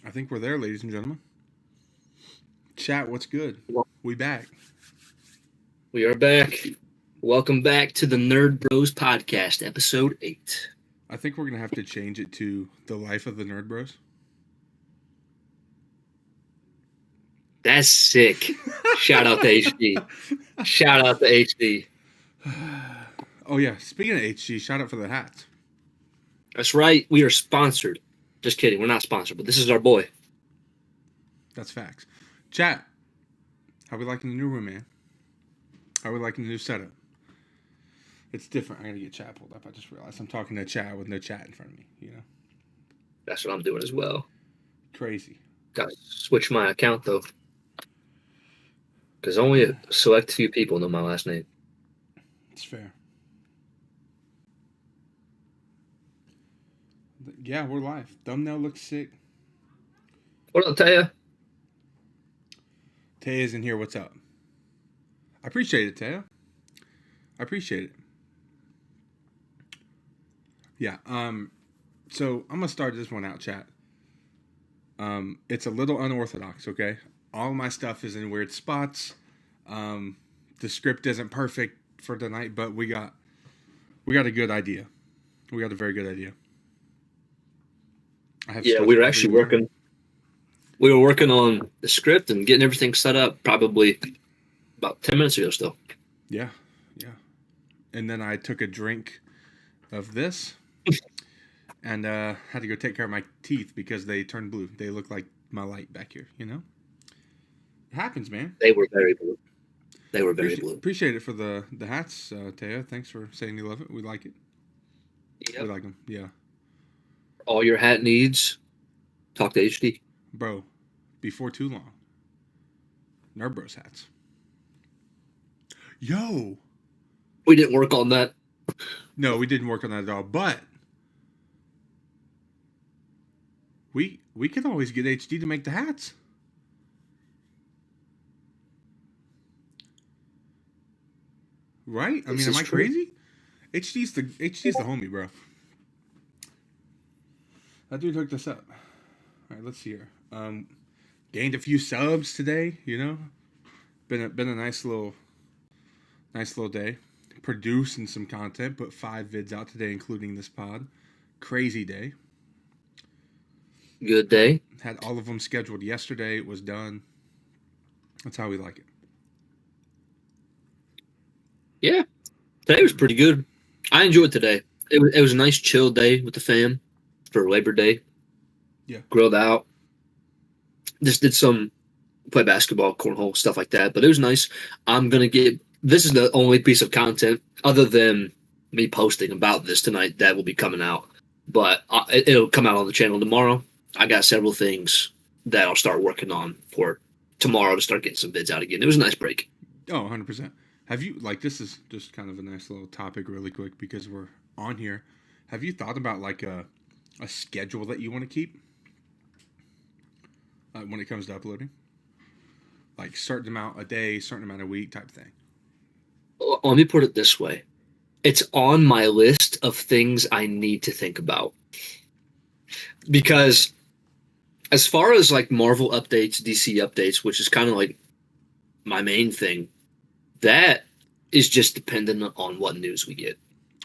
I think we're there, ladies and gentlemen. Chat, what's good? Well, We back. we are back. Welcome back to the Nerd Bros Podcast, episode 8. I think we're gonna have to change it to the life of the Nerd Bros. That's sick. Shout out to HD. Shout out to HD. Oh yeah, speaking of HG, shout out for the hats. That's right. We are sponsored. Just kidding. We're not sponsored, but this is our boy. That's facts. Chat, how we liking the new room, man? How we liking the new setup? It's different. I gotta get chat pulled up. I just realized I'm talking to chat with no chat in front of me. You know, That's what I'm doing as well. crazy. Got to switch my account, though. Because only a select few people know my last name. It's fair. Yeah, we're live. Thumbnail looks sick. What I'll tell you? Taya's in here. What's up? I appreciate it, Taya. I appreciate it. Yeah. So I'm gonna start this one out, chat. It's a little unorthodox, okay? All of my stuff is in weird spots. The script isn't perfect for tonight, but we got a good idea. We got a very good idea. Yeah, we were actually working. We were working on the script and getting everything set up probably about 10 minutes ago still. Yeah. And then I took a drink of this and had to go take care of my teeth because they turned blue. They look like my light back here, you know? It happens, man. They were very blue. They were very blue. Appreciate it for the hats, Taya. Thanks for saying you love it. We like it. Yep. We like them, yeah. All your hat needs, talk to HD. Bro, before too long. Nerd Bros hats. Yo! We didn't work on that. No, we didn't work on that at all, but we could always get HD to make the hats. Right? I mean, am I crazy? HD's the homie, bro. That dude hooked us up. All right, let's see here. Gained a few subs today. You know, been a nice little day. Producing some content. Put 5 vids out today, including this pod. Crazy day. Good day. Had all of them scheduled yesterday. It was done. That's how we like it. Yeah, today was pretty good. I enjoyed today. It was a nice chill day with the fam for Labor Day. Yeah. Grilled out. Just did some play basketball, cornhole, stuff like that. But it was nice. This is the only piece of content other than me posting about this tonight that will be coming out. But it'll come out on the channel tomorrow. I got several things that I'll start working on for tomorrow to start getting some vids out again. It was a nice break. Oh, 100%. Have you, this is just kind of a nice little topic really quick because we're on here. Have you thought about a schedule that you want to keep when it comes to uploading? Like certain amount a day, certain amount a week type thing. Let me put it this way. It's on my list of things I need to think about. Because as far as Marvel updates, DC updates, which is kind of my main thing, that is just dependent on what news we get.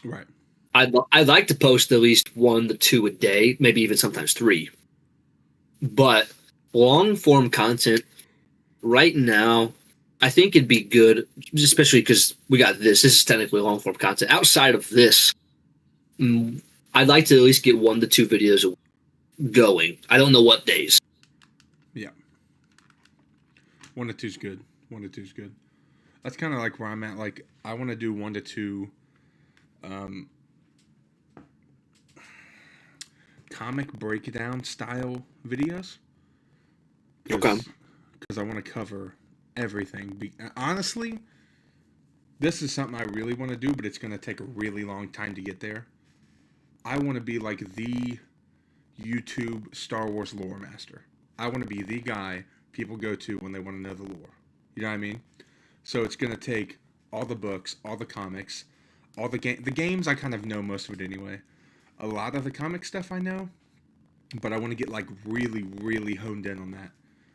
Right. I'd like to post at least 1 to 2 a day, maybe even sometimes 3. But long form content right now, I think it'd be good, especially because we got this. This is technically long form content. Outside of this, I'd like to at least get 1 to 2 videos a week going. I don't know what days. Yeah. 1 to 2 is good. 1 to 2 is good. That's kind of where I'm at. I want to do 1 to 2 comic breakdown style videos. Okay. Because I want to cover everything. Honestly, this is something I really want to do, but it's going to take a really long time to get there. I want to be the YouTube Star Wars lore master. I want to be the guy people go to when they want to know the lore. You know what I mean? So it's going to take all the books, all the comics, all the games I kind of know most of it anyway. A lot of the comic stuff I know. but I want to get like really, really honed in on that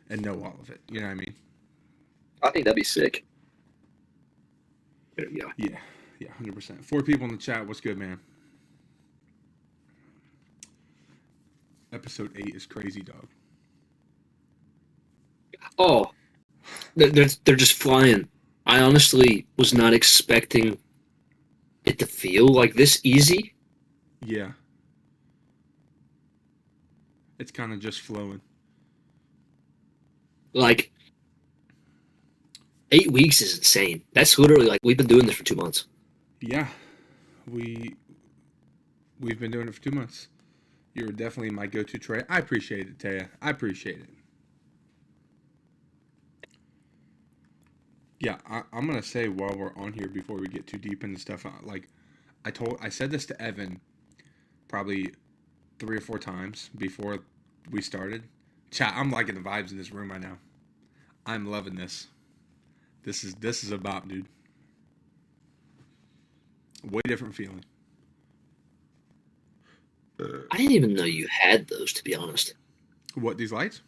and know all of it. You know what I mean? I think that'd be sick. There we go. Yeah, yeah, 100%. 4 people in the chat. What's good, man? Episode 8 is crazy, dog. Oh, they're just flying. I honestly was not expecting it to feel like this easy. Yeah. It's kind of just flowing. Like 8 weeks is insane. That's literally like we've been doing this for 2 months. Yeah. We've been doing it for 2 months. You're definitely my go-to trade. I appreciate it, Taya. I appreciate it. Yeah, I'm gonna say while we're on here before we get too deep into stuff, like I said this to Evan probably 3 or 4 times before we started. Chat, I'm liking the vibes in this room right now. I'm loving this. This is a bop, dude. Way different feeling. I didn't even know you had those, to be honest. What, these lights?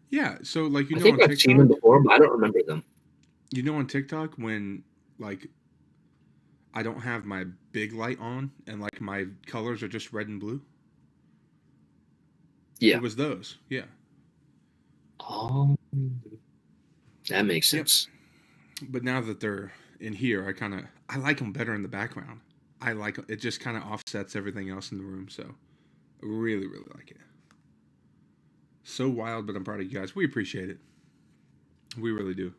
Yeah, so like I think I've seen them before, but I don't remember them. You know on TikTok when like I don't have my big light on and like my colors are just red and blue? Yeah. It was those. Yeah. Oh, that makes sense. Yep. But now that they're in here, I like them better in the background. I like it, just kind of offsets everything else in the room, so I really, really like it. So wild, but I'm proud of you guys. We appreciate it. We really do.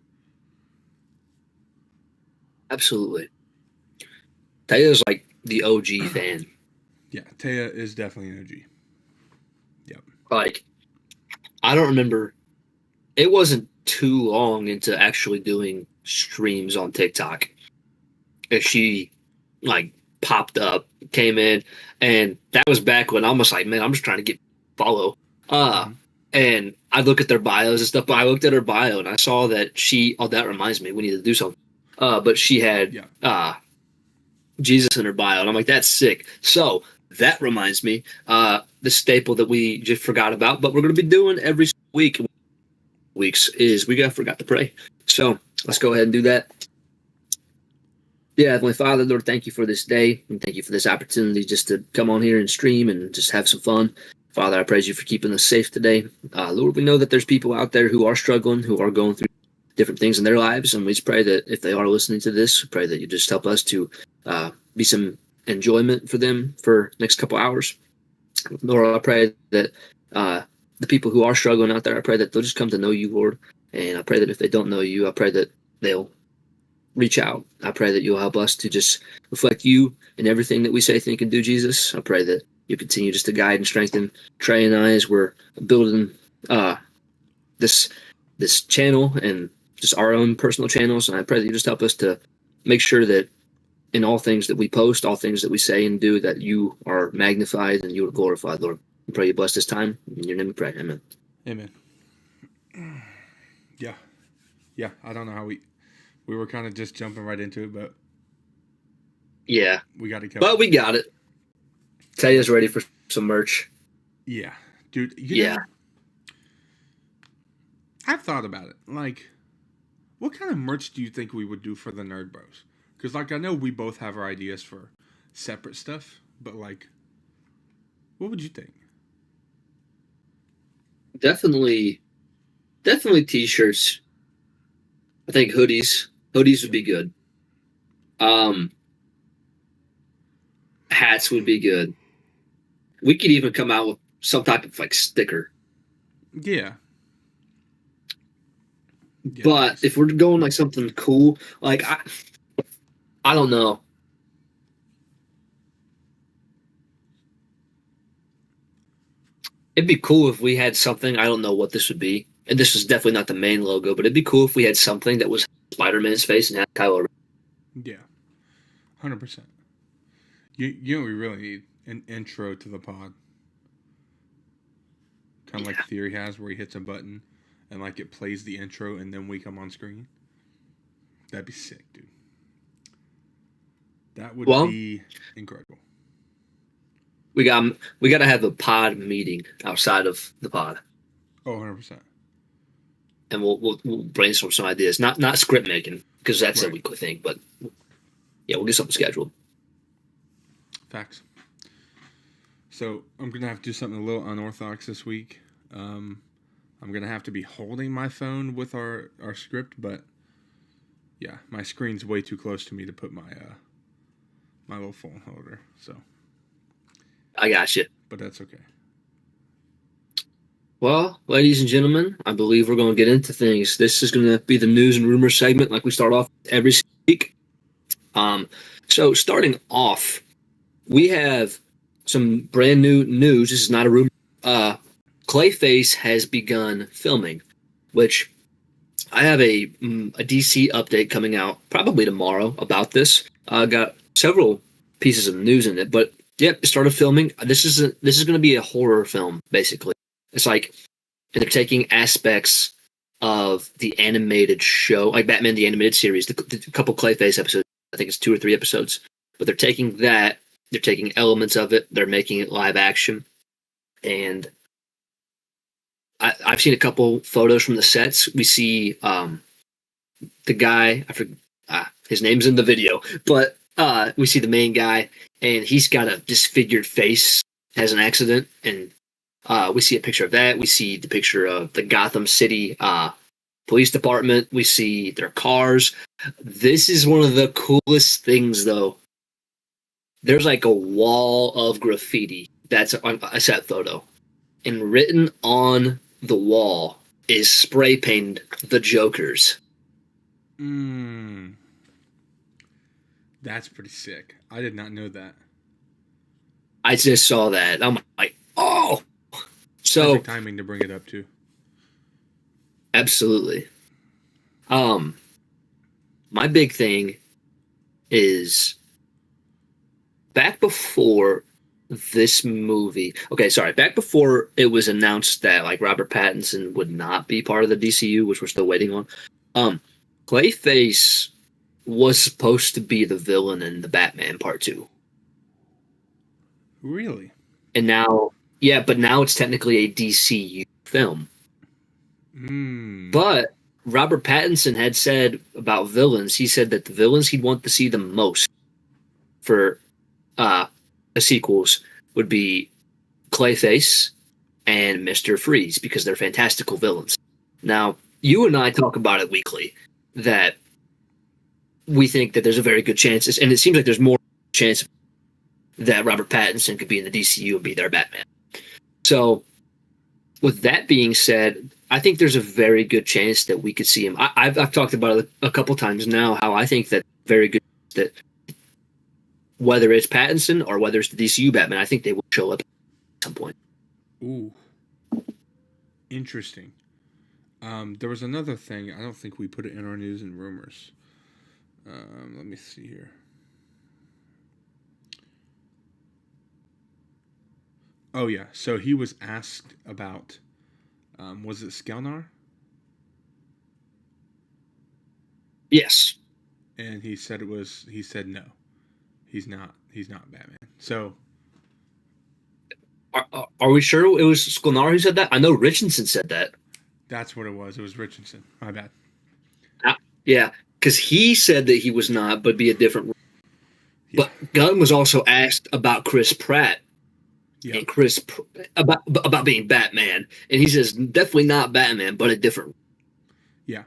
Absolutely. Taya's like the OG fan. Yeah, Taya is definitely an OG. Yep. Like, I don't remember. It wasn't too long into actually doing streams on TikTok. And she, like, popped up, came in, and that was back when I was like, man, I'm just trying to get follow. And I look at their bios and stuff, but I looked at her bio and I saw that that reminds me, we need to do something. But she had Jesus in her bio, and I'm like, that's sick. So that reminds me, the staple that we just forgot about, but we're going to be doing every weeks is we forgot to pray. So let's go ahead and do that. Yeah, Heavenly Father, Lord, thank you for this day, and thank you for this opportunity just to come on here and stream and just have some fun. Father, I praise you for keeping us safe today. Lord, we know that there's people out there who are struggling, who are going through different things in their lives, and we just pray that if they are listening to this, we pray that you just help us to be some enjoyment for them for next couple hours. Lord, I pray that the people who are struggling out there, I pray that they'll just come to know you, Lord, and I pray that if they don't know you, I pray that they'll reach out. I pray that you'll help us to just reflect you in everything that we say, think, and do, Jesus. I pray that you continue just to guide and strengthen Trey and I as we're building this channel and just our own personal channels. And I pray that you just help us to make sure that in all things that we post, all things that we say and do, that you are magnified and you are glorified, Lord. I pray you bless this time. In your name we pray. Amen. Amen. Yeah. Yeah, I don't know how we were kind of just jumping right into it, but yeah, we got it covered. But we got it. Taya's ready for some merch. Yeah, dude. You know, I've thought about it. Like, what kind of merch do you think we would do for the Nerd Bros? Because, like, I know we both have our ideas for separate stuff, but, like, what would you think? Definitely t-shirts. I think hoodies would be good. Hats would be good. We could even come out with some type of like sticker. Yeah. But if we're going like something cool, like I don't know. It'd be cool if we had something. I don't know what this would be, and this is definitely not the main logo, but it'd be cool if we had something that was Spider-Man's face and had Kylo Ren. Yeah, 100%. You know, we really need an intro to the pod, kind of like Theory has, where he hits a button and like it plays the intro, and then we come on screen. That'd be sick, dude. That would be incredible. We got to have a pod meeting outside of the pod, Oh, 100%. and we'll brainstorm some ideas. Not script making because that's a Right. weekly thing, but yeah, we'll get something scheduled. Facts. So I'm gonna have to do something a little unorthodox this week. I'm gonna have to be holding my phone with our script, but yeah, my screen's way too close to me to put my my little phone holder. So, I got you. but that's okay. Well, ladies and gentlemen, I believe we're going to get into things. This is going to be the news and rumors segment, like we start off every week. So starting off, we have some brand new news. This is not a rumor. Clayface has begun filming, which I have a DC update coming out probably tomorrow about this. Got several pieces of news in it, but yep, started filming. This is going to be a horror film, basically. It's like they're taking aspects of the animated show, like Batman the Animated Series, the couple Clayface episodes. I think it's 2 or 3 episodes, but they're taking that. They're taking elements of it. They're making it live action, and I've seen a couple photos from the sets. We see the guy. I forget his name's in the video, but we see the main guy, and he's got a disfigured face. Has an accident, and we see a picture of that. We see the picture of the Gotham City police department. We see their cars. This is one of the coolest things, though. There's like a wall of graffiti that's a set photo, and written on the wall is spray painted the Jokers. That's pretty sick. I did not know that. I just saw that. I'm like, oh! So perfect timing to bring it up too. Absolutely. My big thing is back before this movie. Okay, sorry. Back before it was announced that like Robert Pattinson would not be part of the DCU, which we're still waiting on. Clayface was supposed to be the villain in the Batman Part 2. Really? And now, yeah, but now it's technically a DCU film. But Robert Pattinson had said about villains, he said that the villains he'd want to see the most for the sequels would be Clayface and Mr. Freeze because they're fantastical villains. Now, you and I talk about it weekly that we think that there's a very good chance, and it seems like there's more chance that Robert Pattinson could be in the DCU and be their Batman. So, with that being said, I think there's a very good chance that we could see him. I've talked about it a couple times now, how I think that very good that whether it's Pattinson or whether it's the DCU Batman, I think they will show up at some point. Ooh. Interesting. There was another thing. I don't think we put it in our news and rumors. Let me see here. Oh, yeah. So he was asked about, was it Skelnar? Yes. And he said no. He's not Batman. So. Are we sure it was Skelnar who said that? I know Richardson said that. That's what it was. It was Richardson. My bad. Yeah, because he said that he was not, but be a different. Yeah. But Gunn was also asked about Chris Pratt. Yeah. And Chris about being Batman, and he says definitely not Batman, but a different. Yeah,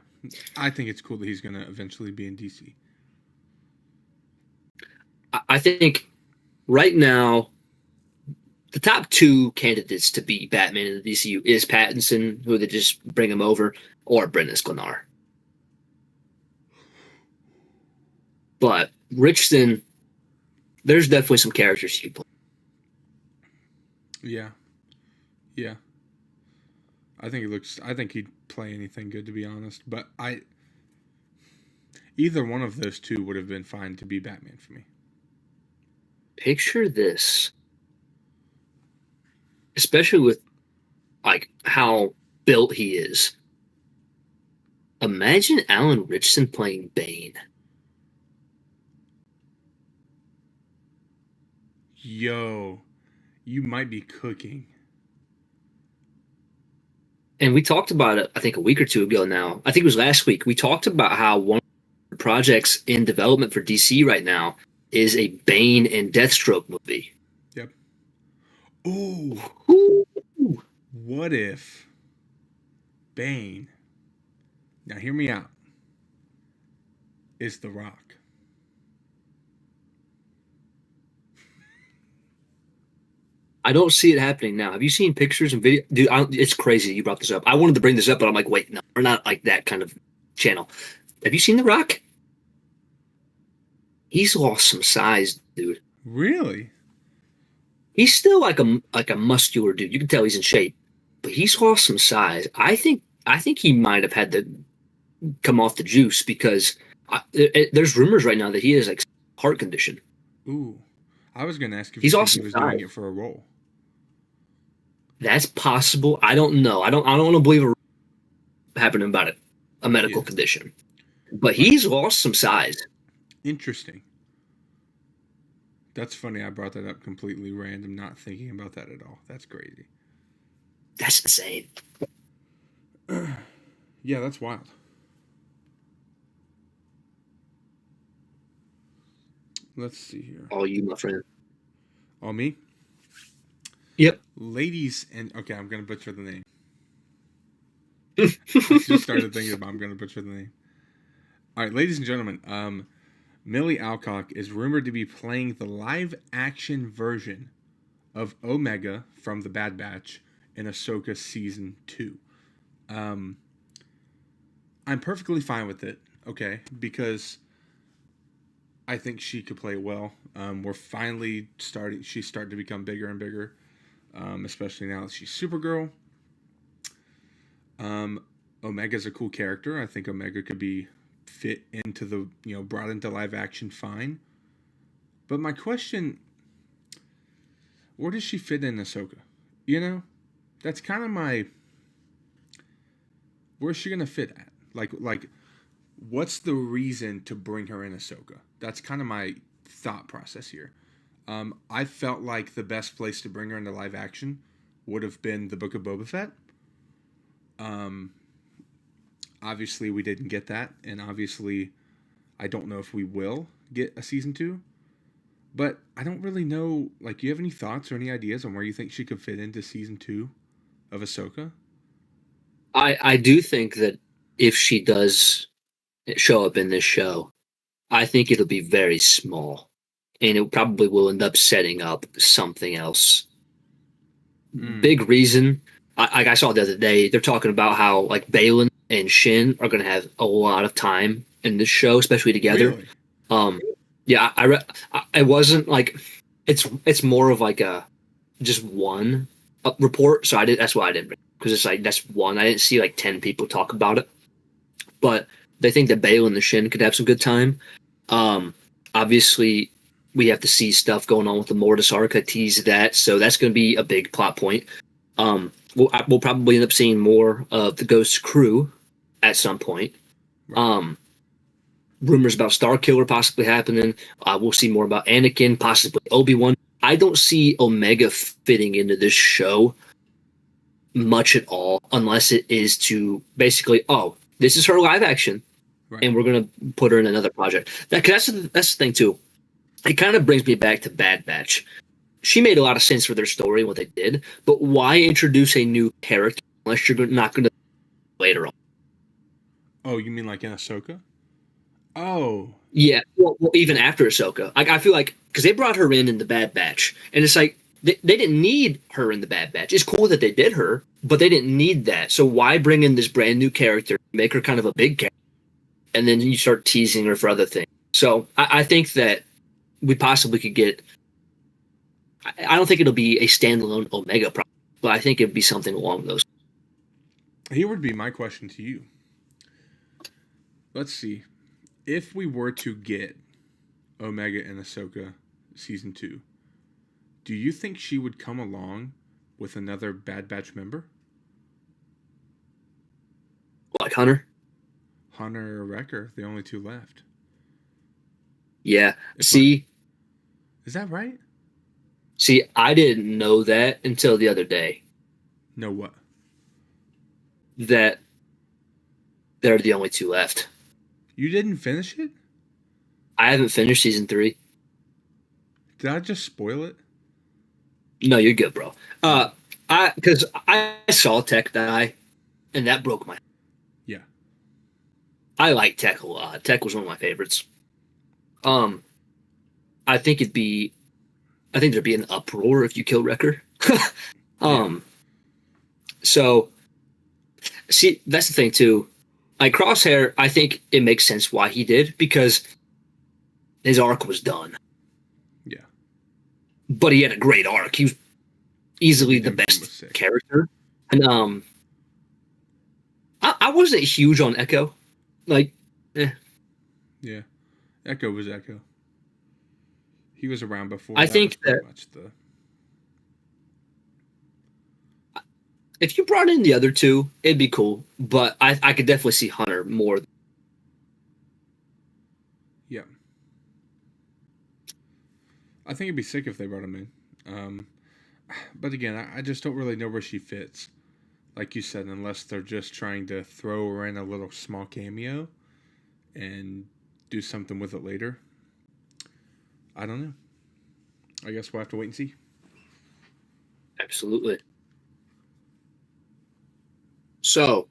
I think it's cool that he's going to eventually be in DC. I think right now, the top 2 candidates to be Batman in the DCU is Pattinson, who they just bring him over, or Brendan Sklenar. But Richardson, there's definitely some characters he could play. Yeah. Yeah. I think he'd play anything good, to be honest. But either one of those 2 would have been fine to be Batman for me. Picture this. Especially with like how built he is. Imagine Alan Richardson playing Bane. Yo. you might be cooking. And we talked about it, I think, a week or two ago now. I think it was last week. We talked about how one of the projects in development for DC right now is a Bane and Deathstroke movie. Yep. Ooh. What if Bane, now hear me out, is The Rock? I don't see it happening now. Have you seen pictures and video? Dude, it's crazy you brought this up. I wanted to bring this up, but I'm like, wait, no, we're not like that kind of channel. Have you seen The Rock? He's lost some size, dude. Really? He's still like a muscular dude. You can tell he's in shape, but he's lost some size. I think he might have had to come off the juice because there's rumors right now that he has like heart condition. Ooh. I was going to ask if He's he awesome was size. doing it for a role. That's possible. I don't know. I don't want to believe happening about it, a medical condition. But he's lost some size. Interesting. That's funny. I brought that up completely random, not thinking about that at all. That's crazy. That's insane. Yeah, that's wild. Let's see here. All you, my friend. All me? Yep. Ladies and... Okay, I'm going to butcher the name. I just started thinking about I'm going to butcher the name. All right, ladies and gentlemen, Millie Alcock is rumored to be playing the live-action version of Omega from The Bad Batch in Ahsoka Season 2. I'm perfectly fine with it, okay, because I think she could play well. We're finally she's starting to become bigger and bigger, especially now that she's Supergirl. Omega's a cool character. I think Omega could be fit into the, brought into live action fine. But my question, where does she fit in Ahsoka? That's kind of my, where's she going to fit at? Like, what's the reason to bring her in Ahsoka? That's kind of my thought process here. I felt like the best place to bring her into live action would have been the Book of Boba Fett. Obviously, we didn't get that, and obviously, I don't know if we will get a season 2. But I don't really know. Like, do you have any thoughts or any ideas on where you think she could fit into season 2 of Ahsoka? I do think that if she does show up in this show, I think it'll be very small, and it probably will end up setting up something else. Big reason. I saw the other day, they're talking about how like Balin and Shin are going to have a lot of time in this show, especially together. Really? Yeah, I wasn't like, it's more of like a just one report, so that's why I didn't, because it's like that's one. I didn't see like 10 people talk about it, but they think that Balin and Shin could have some good time. Obviously, we have to see stuff going on with the Mortis arc. I teased that, so that's going to be a big plot point. We'll probably end up seeing more of the Ghost crew at some point. Right. Rumors about Starkiller possibly happening. We'll see more about Anakin, possibly Obi-Wan. I don't see Omega fitting into this show much at all, unless it is to basically, this is her live action, right, and we're going to put her in another project. That's the thing, too. It kind of brings me back to Bad Batch. She made a lot of sense for their story and what they did, but why introduce a new character unless you're not going to later on? Oh, you mean like in Ahsoka? Oh. Yeah, well, even after Ahsoka. I feel like, because they brought her in the Bad Batch, and it's like, they didn't need her in the Bad Batch. It's cool that they did her, but they didn't need that. So why bring in this brand new character, make her kind of a big character, and then you start teasing her for other things? So I think that we possibly could get, I don't think it'll be a standalone Omega project, but I think it'd be something along those. Here would be my question to you. Let's see. If we were to get Omega and Ahsoka season 2, do you think she would come along with another Bad Batch member? Like Hunter? Hunter or Wrecker, the only 2 left. Yeah. Is that right? See, I didn't know that until the other day. No what? That they're the only two left. You didn't finish it? I haven't finished season 3. Did I just spoil it? No, you're good, bro. Because I saw Tech die, and that broke my. Yeah. I like Tech a lot. Tech was one of my favorites. I think there'd be an uproar if you kill Wrecker. Yeah. So see, that's the thing too. Like Crosshair, I think it makes sense why he did because his arc was done. Yeah. But he had a great arc. He was easily the best character. And I wasn't huge on Echo. Like, Yeah. Echo was Echo. He was around before. I think that if you brought in the other two, it'd be cool. But I could definitely see Hunter more. Yeah. I think it'd be sick if they brought him in. But again, I just don't really know where she fits. Like you said, unless they're just trying to throw her in a little small cameo and do something with it later. I don't know. I guess we'll have to wait and see. Absolutely. So,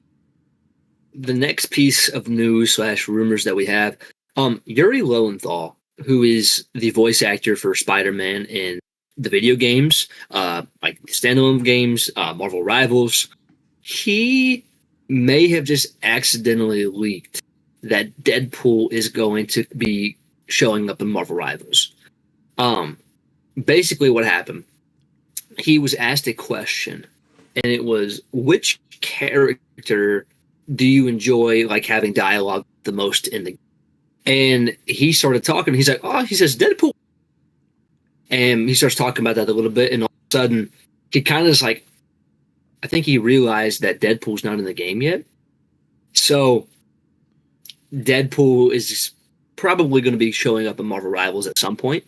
the next piece of news / rumors that we have, Yuri Lowenthal, who is the voice actor for Spider-Man in the video games, like standalone games, Marvel Rivals, he may have just accidentally leaked that Deadpool is going to be showing up in Marvel Rivals. Basically what happened, he was asked a question, and it was, which character do you enjoy like having dialogue the most in the game? And he started talking. He's like, he says Deadpool. And he starts talking about that a little bit, and all of a sudden, he kind of is like, I think he realized that Deadpool's not in the game yet. So, Deadpool is probably going to be showing up in Marvel Rivals at some point.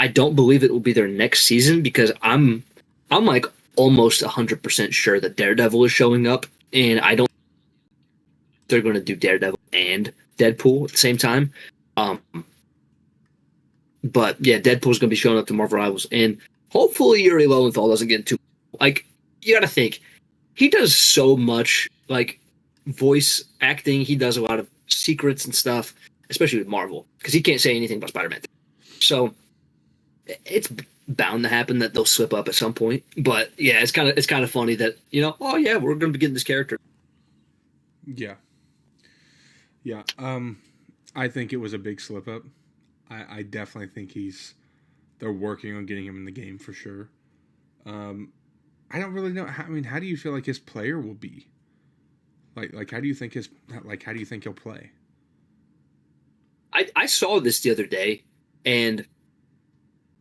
I don't believe it will be their next season because I'm like almost 100% sure that Daredevil is showing up, and I don't. They're going to do Daredevil and Deadpool at the same time. But yeah, Deadpool's going to be showing up to Marvel Rivals, and hopefully Yuri Lowenthal doesn't get too like. You got to think, he does so much like voice acting. He does a lot of secrets and stuff, especially with Marvel, because he can't say anything about Spider-Man. So it's bound to happen that they'll slip up at some point. But yeah, it's kind of funny that, oh yeah, we're going to be getting this character. Yeah. Yeah. I think it was a big slip up. I definitely think they're working on getting him in the game for sure. I don't really know. How do you feel like his player will be? Like how do you think he'll play? I saw this the other day, and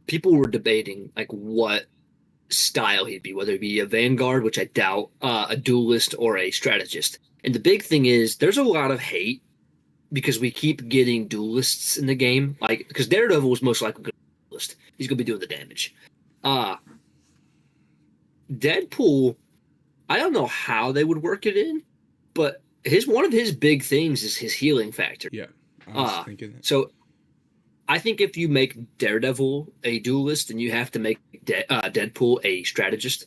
people were debating like what style he'd be, whether it be a Vanguard, which I doubt, a duelist, or a strategist. And the big thing is there's a lot of hate because we keep getting duelists in the game. Like, because Daredevil was most likely going to be a duelist. He's going to be doing the damage. Deadpool, I don't know how they would work it in, but one of his big things is his healing factor. Yeah, I was thinking that. So I think if you make Daredevil a duelist, then you have to make Deadpool a strategist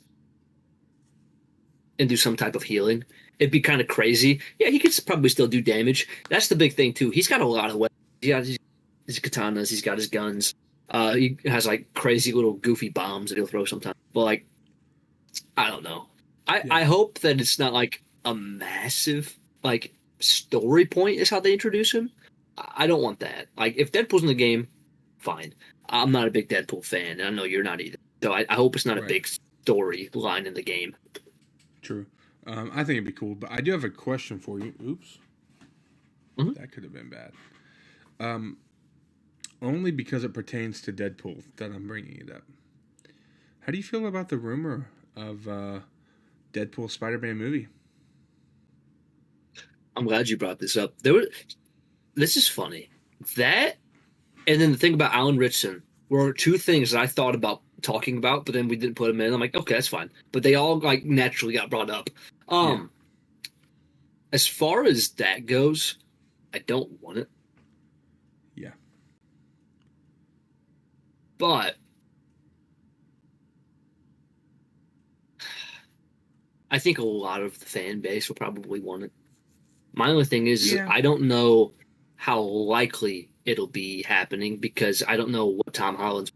and do some type of healing. It'd be kind of crazy. Yeah, he could probably still do damage. That's the big thing, too. He's got a lot of weapons. He got his katanas. He's got his guns. He has, like, crazy little goofy bombs that he'll throw sometimes. But, like, I don't know. I hope that it's not, like, a massive, like, story point is how they introduce him. I don't want that. Like, if Deadpool's in the game, fine. I'm not a big Deadpool fan, and I know you're not either. So I hope it's not a big storyline in the game. True. I think it'd be cool, but I do have a question for you. Oops. Mm-hmm. That could have been bad. Only because it pertains to Deadpool that I'm bringing it up. How do you feel about the rumor of Deadpool Spider-Man movie? I'm glad you brought this up. This is funny. That, and then the thing about Alan Ritchson were two things that I thought about talking about, but then we didn't put them in. I'm like, okay, that's fine. But they all like naturally got brought up. As far as that goes, I don't want it. Yeah. But I think a lot of the fan base will probably want it. My only thing is Yeah. I don't know how likely it'll be happening because I don't know what Tom Holland's.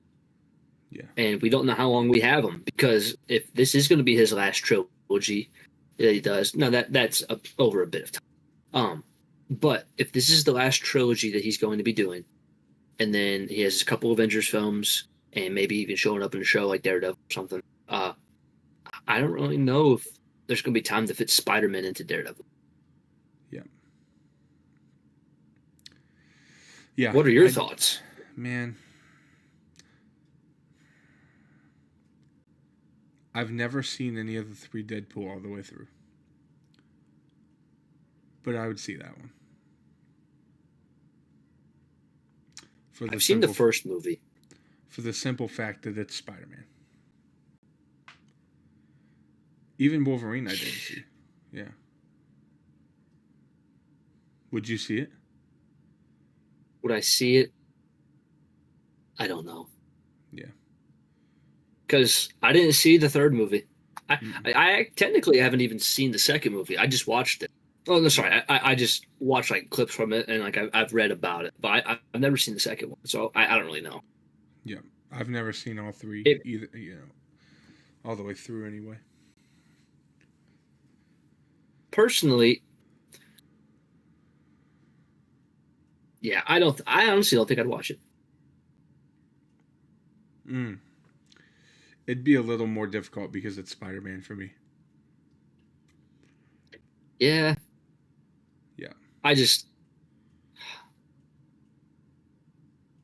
Yeah. And we don't know how long we have him because if this is going to be his last trilogy that he does, no, that's over a bit of time. But if this is the last trilogy that he's going to be doing, and then he has a couple Avengers films and maybe even showing up in a show like Daredevil or something, I don't really know if there's going to be time to fit Spider-Man into Daredevil. Yeah. Yeah. What are your thoughts? Man, I've never seen any of the 3 Deadpool all the way through. But I would see that one. I've seen the first movie. For the simple fact that it's Spider-Man. Even Wolverine I didn't see. Yeah. Would you see it? Would I see it? I don't know. Yeah. Because I didn't see the third movie. I technically haven't even seen the second movie. I just watched it. Oh no, sorry. I just watched like clips from it and like I've read about it, but I've never seen the second one, so I don't really know. Yeah, I've never seen all 3 either. You know, all the way through anyway. Personally, yeah, I honestly don't think I'd watch it. It'd be a little more difficult because it's Spider-Man for me. Yeah. Yeah.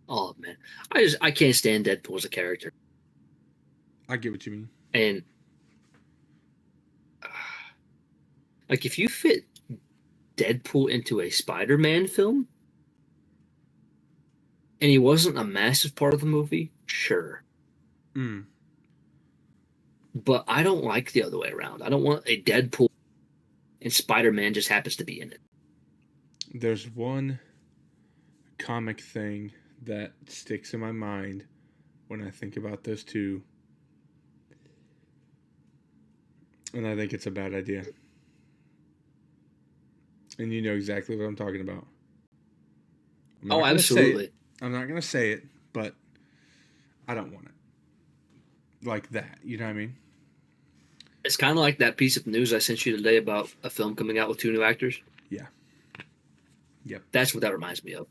Oh man, I can't stand Deadpool as a character. I get what you mean. And like if you fit Deadpool into a Spider-Man film and he wasn't a massive part of the movie, sure. But I don't like the other way around. I don't want a Deadpool and Spider-Man just happens to be in it. There's one comic thing that sticks in my mind when I think about those two. And I think it's a bad idea. And you know exactly what I'm talking about. Oh, absolutely. I'm not going to say it, but I don't want it. Like that. You know what I mean? It's kind of like that piece of news I sent you today about a film coming out with 2 new actors. Yeah. Yep. That's what that reminds me of.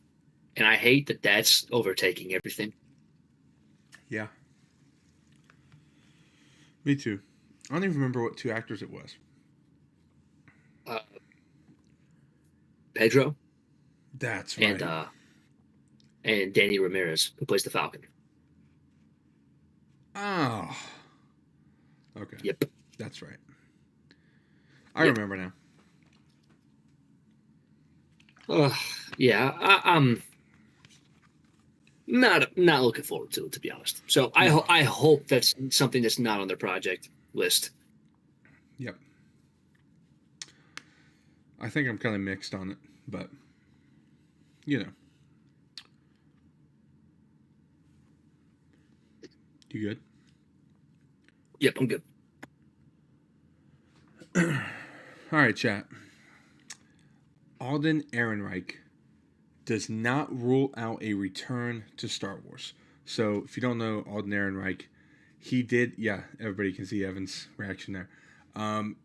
And I hate that that's overtaking everything. Yeah. Me too. I don't even remember what 2 actors it was. Pedro. That's right. And Danny Ramirez, who plays the Falcon. Oh. Okay. Yep. That's right. I remember now. Yeah, I'm not looking forward to it, to be honest. So I hope that's something that's not on their project list. Yep. I think I'm kind of mixed on it, but you know. You good? Yep, I'm good. All right, chat. Alden Ehrenreich does not rule out a return to Star Wars. So, if you don't know Alden Ehrenreich, he did, yeah, everybody can see Evan's reaction there.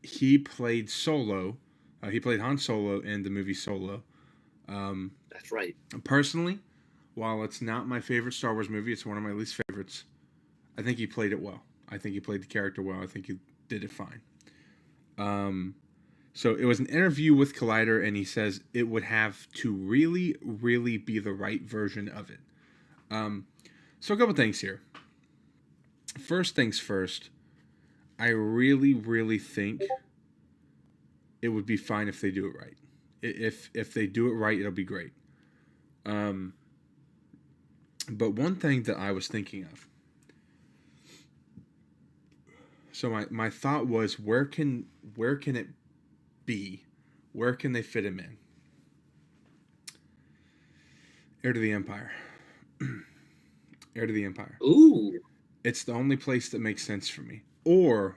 He played Solo. He played Han Solo in the movie Solo. That's right. Personally, while it's not my favorite Star Wars movie, it's one of my least favorites. I think he played it well. I think he played the character well. I think he did it fine. So it was an interview with Collider, and he says it would have to really, really be the right version of it. So a couple things here. First things first, I really, really think it would be fine if they do it right. If they do it right, it'll be great. But one thing that I was thinking of, So my thought was, where can it be? Where can they fit him in? Heir to the Empire. Heir to the Empire. Ooh, It's the only place that makes sense for me. Or,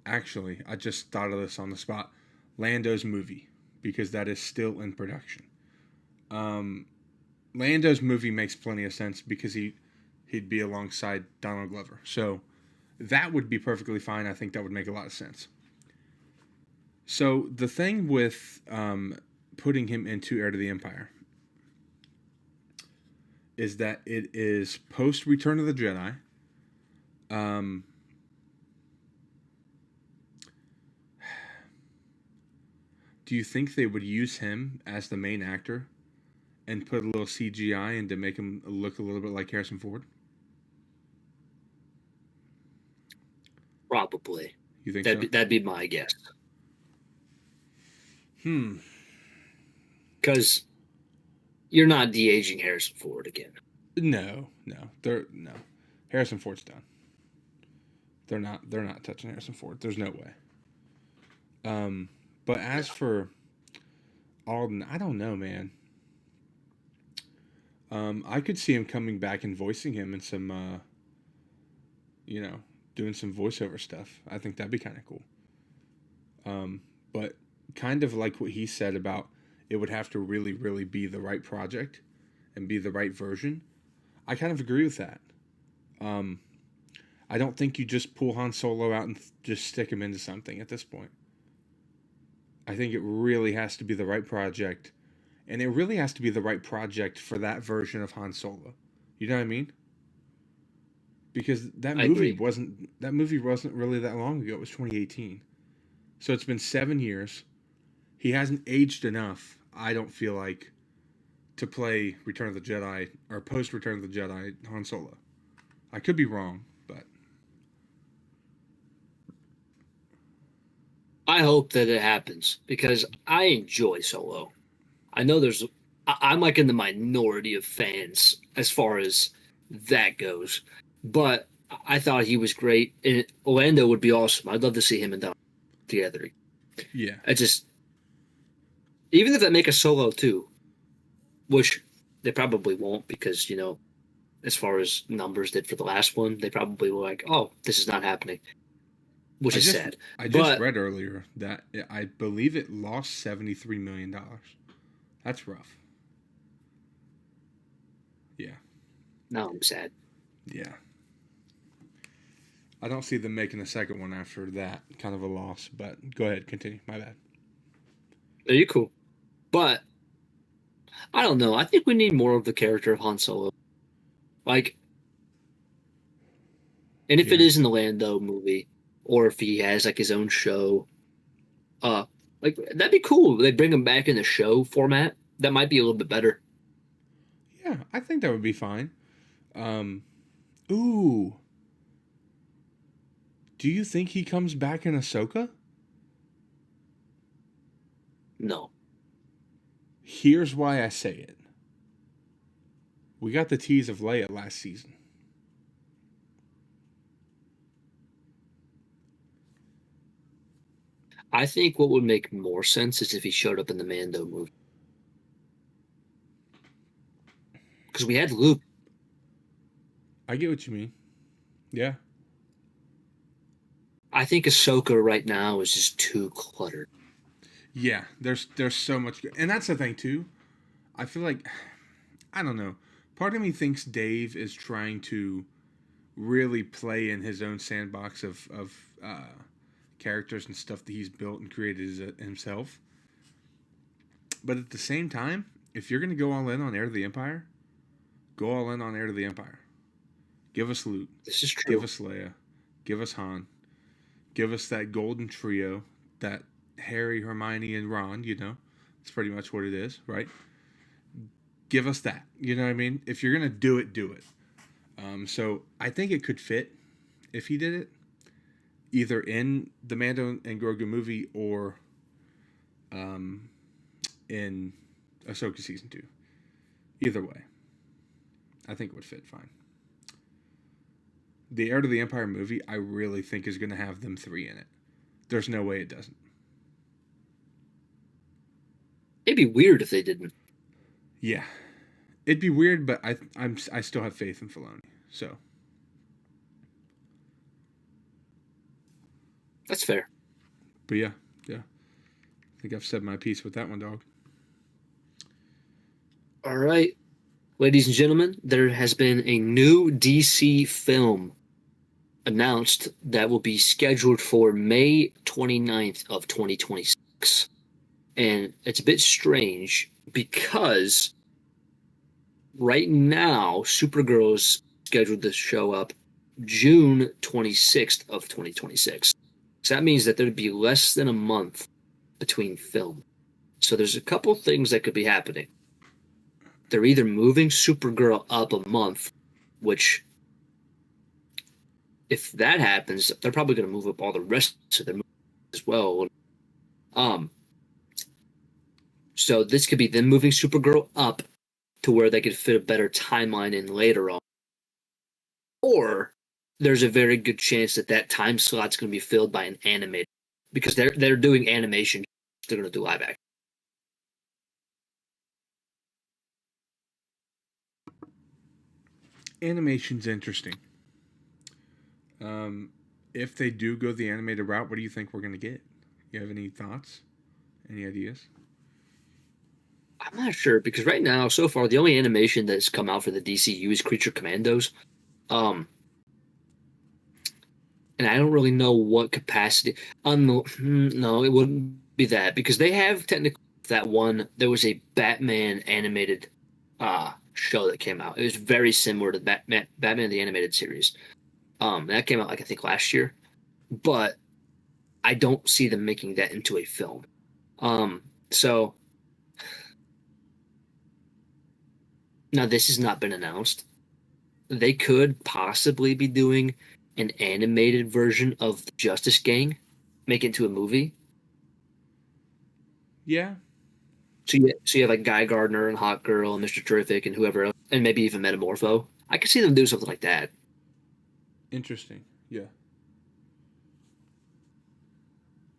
actually, I just thought of this on the spot. Lando's movie, because that is still in production. Um, Lando's movie makes plenty of sense because he'd be alongside Donald Glover. So that would be perfectly fine. I think that would make a lot of sense. So the thing with putting him into Heir to the Empire is that it is post Return of the Jedi. Um, do you think they would use him as the main actor and put a little CGI in to make him look a little bit like Harrison Ford? probably. You think so? That'd be my guess. Hmm. Because you're not de-aging Harrison Ford again. No. No. Harrison Ford's done. They're not touching Harrison Ford. There's no way. But as for Alden, I don't know, man. I could see him coming back and voicing him in some, doing some voiceover stuff. I think that'd be kind of cool. But kind of like what he said about it would have to really, really be the right project and be the right version. I kind of agree with that. I don't think you just pull Han Solo out and just stick him into something at this point. I think it really has to be the right project, and it really has to be the right project for that version of Han Solo. You know what I mean? Because I agree. that movie wasn't really that long ago. It was 2018. So it's been 7 years. He hasn't aged enough, I don't feel like, to play Return of the Jedi or post Return of the Jedi Han Solo. I could be wrong, but I hope that it happens because I enjoy Solo. I know I'm like in the minority of fans as far as that goes, but I thought he was great. And Orlando would be awesome. I'd love to see him and Don together. yeah. I just, even if they make a Solo too, which they probably won't because, as far as numbers did for the last one, they probably were like, oh, this is not happening, which I is just sad. I just But read earlier that I believe it lost $73 million. That's rough. Yeah. now I'm sad. Yeah. I don't see them making a second one after that kind of a loss, but go ahead, continue. My bad. Are you cool? But I don't know. I think we need more of the character of Han Solo. Like, and if it Yeah. is in the Lando movie, or if he has like his own show, uh, like that'd be cool. They bring him back in the show format. That might be a little bit better. Yeah, I think that would be fine. Um ooh, do you think he comes back in Ahsoka? No, Here's why I say it. We got the tease of Leia last season. I think what would make more sense is if he showed up in the Mando movie because we had Luke. I get what you mean. Yeah. I think Ahsoka right now is just too cluttered. Yeah, there's so much and that's the thing too. I feel like I don't know. Part of me thinks Dave is trying to really play in his own sandbox of characters and stuff that he's built and created himself. But at the same time, if you're going to go all in on Heir to the Empire, go all in on Heir to the Empire. Give us Luke. This is Give true. us Leia. Give us Han. Give us that golden trio, that Harry, Hermione, and Ron, It's pretty much what it is, right? Give us that. You know what I mean? If you're going to do it, do it. So I think it could fit if he did it, either in the Mando and Grogu movie or in Ahsoka season 2. Either way, I think it would fit fine. the Heir to the Empire movie, I really think is going to have them three in it. There's no way it doesn't. It'd be weird if they didn't. Yeah, it'd be weird, but I still have faith in Filoni. So That's fair. but yeah. I think I've said my piece with that one, dog. All right. Ladies and gentlemen, there has been a new DC film announced that will be scheduled for May 29th of 2026. And it's a bit strange because right now Supergirl's scheduled to show up June 26th of 2026. So that means that there'd be less than a month between film. So there's a couple things that could be happening. They're either moving Supergirl up a month, which, if that happens, they're probably going to move up all the rest of their movies as well. So this could be them moving Supergirl up to where they could fit a better timeline in later on. Or there's a very good chance that that time slot's going to be filled by an animator, because they're doing animation. They're going to do live action. Animation's interesting. If they do go the animated route, what do you think we're going to get? You have any thoughts? Any ideas? I'm not sure, because right now, so far, the only animation that's come out for the DCU is Creature Commandos. And I don't really know what capacity. No, it wouldn't be that, because they have technically that one. There was a Batman animated show that came out. It was very similar to Batman the Animated Series. That came out, like, I think last year, but I don't see them making that into a film. So now this has not been announced. They could possibly be doing an animated version of the Justice Gang, make it into a movie. Yeah. So you have like Guy Gardner and Hawk Girl and Mr. Terrific and whoever else, and maybe even Metamorpho. I could see them do something like that. Interesting. Yeah.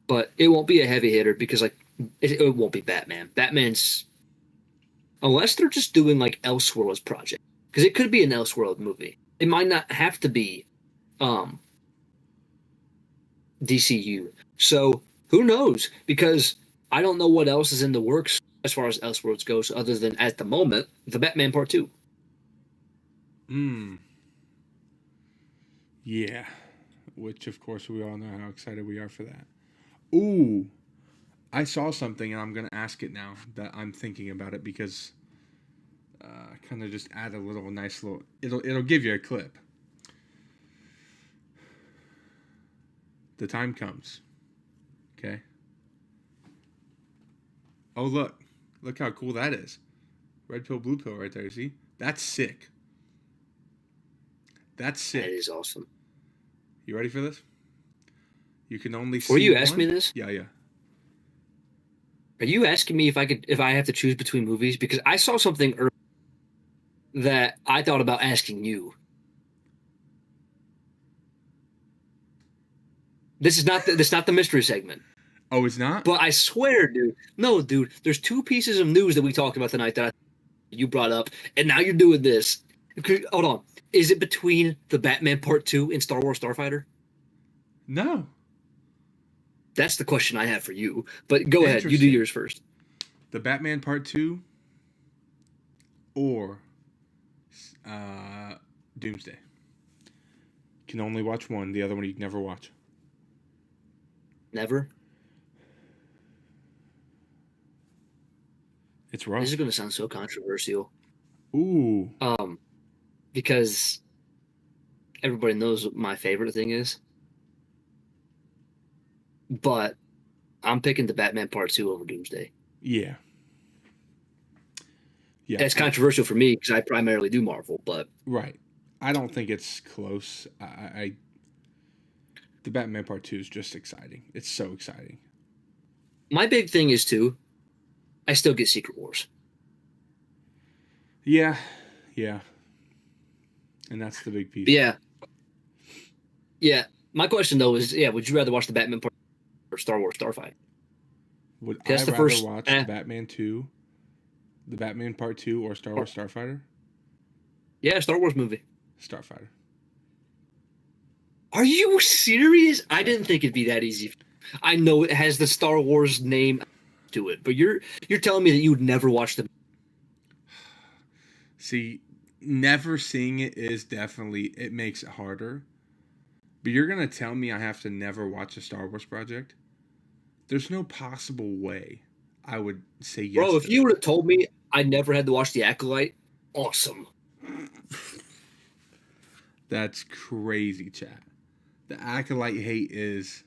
But it won't be a heavy hitter, because like it won't be Batman. Batman's, unless they're just doing like Elseworlds project, because it could be an Elseworld movie. It might not have to be DCU. So who knows? Because I don't know what else is in the works as far as Elseworlds goes, other than at the moment the Batman Part 2. Yeah. Which, of course, we all know how excited we are for that. Ooh. I saw something, and I'm going to ask it now that I'm thinking about it, because kind of just add a little nice little... It'll give you a clip. The time comes. Okay? Oh, look. Look how cool that is. Red pill, blue pill right there, see? That's sick. That's sick. That is awesome. You ready for this? You can only see Before you one? ask me this? Yeah. Are you asking me if I have to choose between movies? Because I saw something earlier that I thought about asking you. This is not the mystery segment. Oh, it's not? But I swear, dude. No, dude. There's two pieces of news that we talked about tonight that you brought up, and now you're doing this. Hold on. Is it between the Batman Part 2 and Star Wars Starfighter? No. That's the question I have for you. But go ahead. You do yours first. The Batman Part 2 or Doomsday. You can only watch one. The other one you can never watch. Never? It's rough. This is going to sound so controversial. Ooh. Because everybody knows what my favorite thing is. But I'm picking the Batman Part 2 over Doomsday. Yeah. Yeah. It's controversial for me because I primarily do Marvel, but... Right. I don't think it's close. The Batman Part 2 is just exciting. It's so exciting. My big thing is, too, I still get Secret Wars. Yeah. And that's the big piece. Yeah. Yeah. My question though is, would you rather watch the Batman part or Star Wars Starfighter? Would I That's the rather first. watch the Batman 2, the Batman Part 2, or Star Wars Starfighter? Yeah, Star Wars movie. Starfighter. Are you serious? I didn't think it'd be that easy. I know it has the Star Wars name to it, but you're telling me that you would never watch the. See, never seeing it is definitely, it makes it harder. But you're going to tell me I have to never watch a Star Wars project? There's no possible way I would say yes Bro, to if you would have told me I never had to watch The Acolyte, awesome. That's crazy, chat. The Acolyte hate is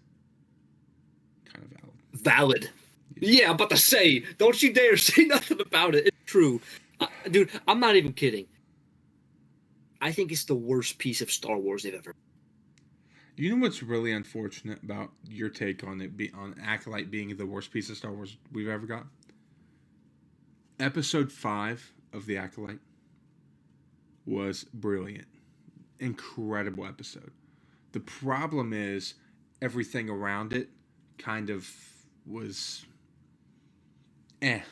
kind of valid. Valid. Yeah, I'm about to say, don't you dare say nothing about it. It's true. Dude, I'm not even kidding. I think it's the worst piece of Star Wars they've ever. You know what's really unfortunate about your take on it, on Acolyte being the worst piece of Star Wars we've ever got? Episode 5 of The Acolyte was brilliant. Incredible episode. The problem is everything around it kind of was in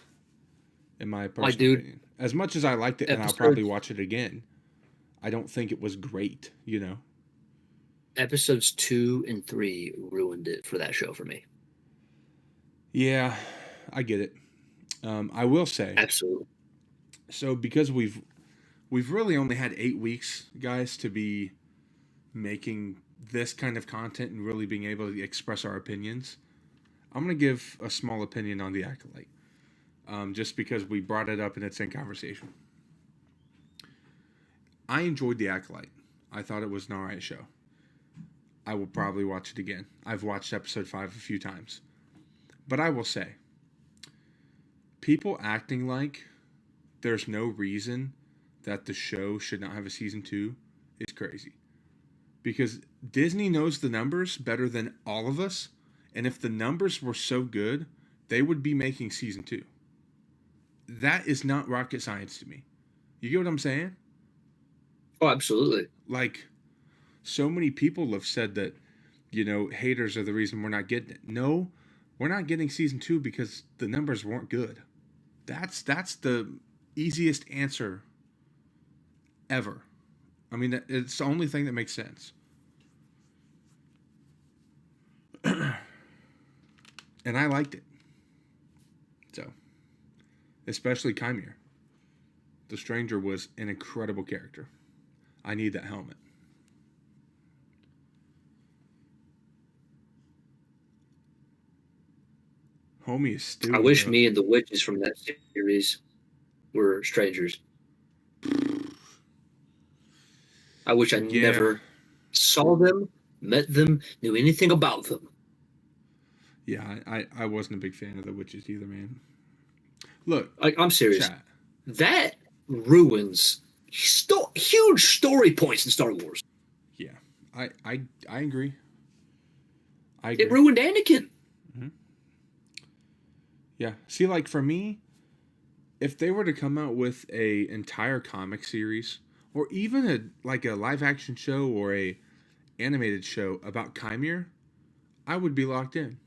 my personal opinion. As much as I liked it, and I'll probably watch it again, I don't think it was great, you know? Episodes 2 and 3 ruined it for that show for me. Yeah, I get it. I will say, absolutely. So because we've really only had 8 weeks, guys, to be making this kind of content and really being able to express our opinions, I'm going to give a small opinion on The Acolyte, just because we brought it up and it's in conversation. I enjoyed The Acolyte. I thought it was an alright show. I will probably watch it again. I've watched episode 5 a few times. But I will say, people acting like there's no reason that the show should not have a season 2 is crazy. Because Disney knows the numbers better than all of us, and if the numbers were so good, they would be making season 2. That is not rocket science to me. You get what I'm saying? Oh, absolutely. Like, so many people have said that, you know, haters are the reason we're not getting it. No, we're not getting season 2 because the numbers weren't good. That's the easiest answer ever. I mean, it's the only thing that makes sense. And I liked it. So, especially Chimere. The Stranger was an incredible character. I need that helmet. Homie is stupid. I wish me and the witches from that series were strangers. I wish I never saw them, met them, knew anything about them. Yeah, I wasn't a big fan of the witches either, man. Look, like, I'm serious. Chat. That ruins huge story points in Star Wars. Yeah, I agree. It ruined Anakin. Mm-hmm. Yeah. See, like, for me, if they were to come out with a entire comic series, or even a live action show or a animated show about Chimere, I would be locked in.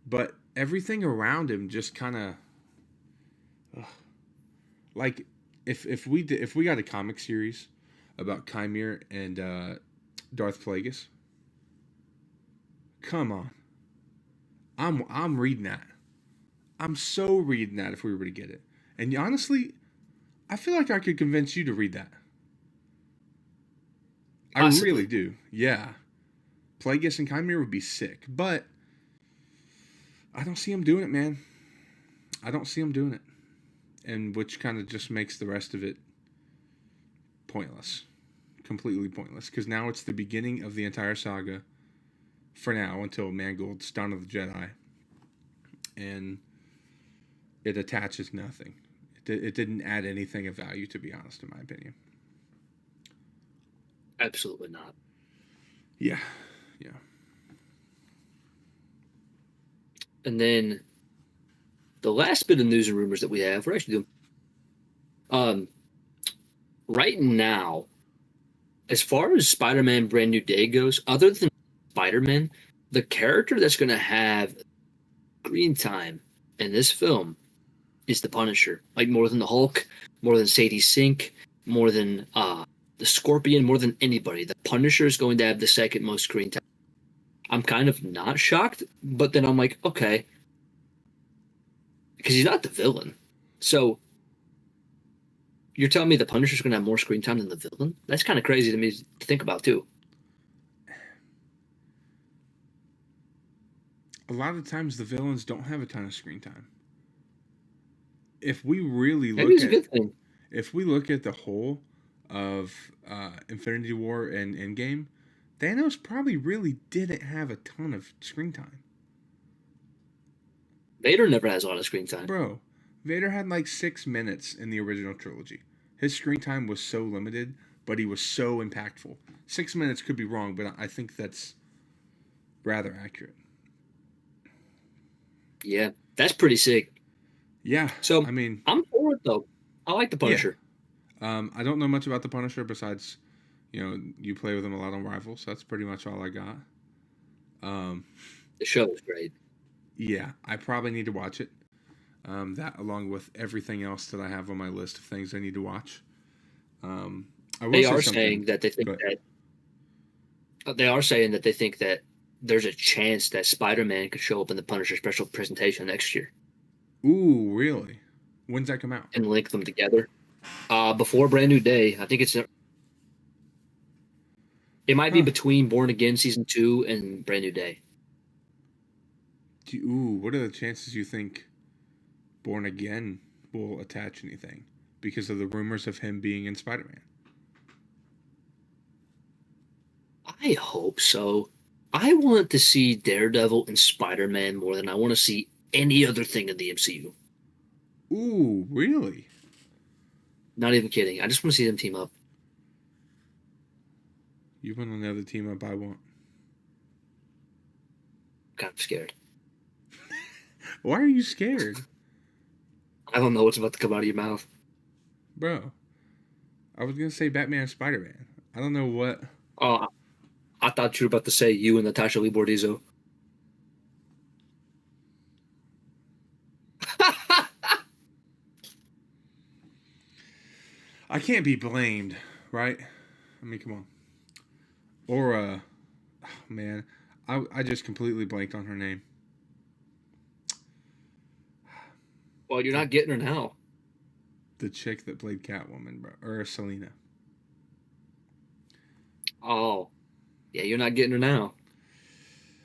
But everything around him just kind of like if we got a comic series about Chimere and Darth Plagueis, come on, I'm reading that. I'm so reading that if we were to get it. And honestly, I feel like I could convince you to read that. Possibly. I really do. Yeah. Plagueis and Chimere would be sick. But I don't see him doing it, man. I don't see him doing it. And which kind of just makes the rest of it pointless. Completely pointless. Because now it's the beginning of the entire saga. For now, until Mangold's Dawn of the Jedi. And it attaches nothing. It didn't add anything of value, to be honest, in my opinion. Absolutely not. Yeah. And then the last bit of news and rumors that we have, we're actually doing right now, as far as Spider-Man Brand New Day goes, other than Spider-Man, the character that's going to have screen time in this film is the Punisher. Like more than the Hulk, more than Sadie Sink, more than the Scorpion, more than anybody. The Punisher is going to have the second most screen time. I'm kind of not shocked, but then I'm like, okay, because he's not the villain. So you're telling me the Punisher's going to have more screen time than the villain? That's kind of crazy to me to think about too. A lot of times the villains don't have a ton of screen time. If we really Maybe look it's a at good thing. if we look at the whole of Infinity War and Endgame, Thanos probably really didn't have a ton of screen time. Vader never has a lot of screen time. Bro, Vader had like 6 minutes in the original trilogy. His screen time was so limited, but he was so impactful. 6 minutes could be wrong, but I think that's rather accurate. Yeah, that's pretty sick. Yeah. So I mean, I'm for it though. I like the Punisher. Yeah. I don't know much about the Punisher besides, you play with him a lot on Rivals. That's pretty much all I got. The show is great. Yeah, I probably need to watch it. That along with everything else that I have on my list of things I need to watch. They are saying that they think that there's a chance that Spider-Man could show up in the Punisher special presentation next year. Ooh, really? When's that come out? And link them together. Before Brand New Day. I think it might be between Born Again Season 2 and Brand New Day. What are the chances you think Born Again will attach anything because of the rumors of him being in Spider-Man? I hope so. I want to see Daredevil and Spider-Man more than I want to see any other thing in the MCU. Ooh, really? Not even kidding. I just want to see them team up. You want another team up? I want. I'm kind of scared. Why are you scared? I don't know what's about to come out of your mouth. Bro, I was going to say Batman and Spider-Man. I don't know what. Oh, I thought you were about to say you and Natasha Lee Bordizzo. I can't be blamed, right? I mean, come on. Or, oh, man, I just completely blanked on her name. Well, you're not getting her now. The chick that played Catwoman, bro. Or Selena. Oh. Yeah, you're not getting her now.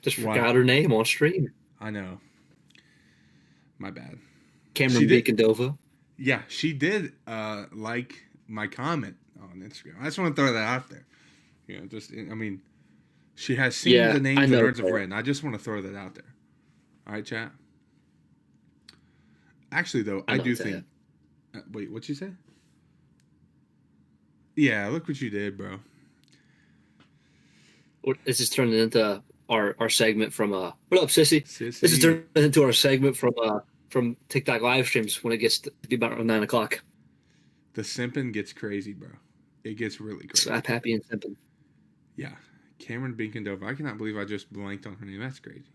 Just forgot her name on stream. I know. My bad. Cameron Beacondova. Yeah, she did like my comment on Instagram. I just want to throw that out there. She has seen the name The Nerds of Red. I just want to throw that out there. All right, chat? Actually, though, I do think... wait, what'd you say? Yeah, look what you did, bro. This is turning into our segment from... what up, Sissy? This is turning into our segment from TikTok live streams when it gets to be about 9 o'clock. The simping gets crazy, bro. It gets really crazy. Slap happy and simping. Yeah. Cameron Beacondova. I cannot believe I just blanked on her name. That's crazy.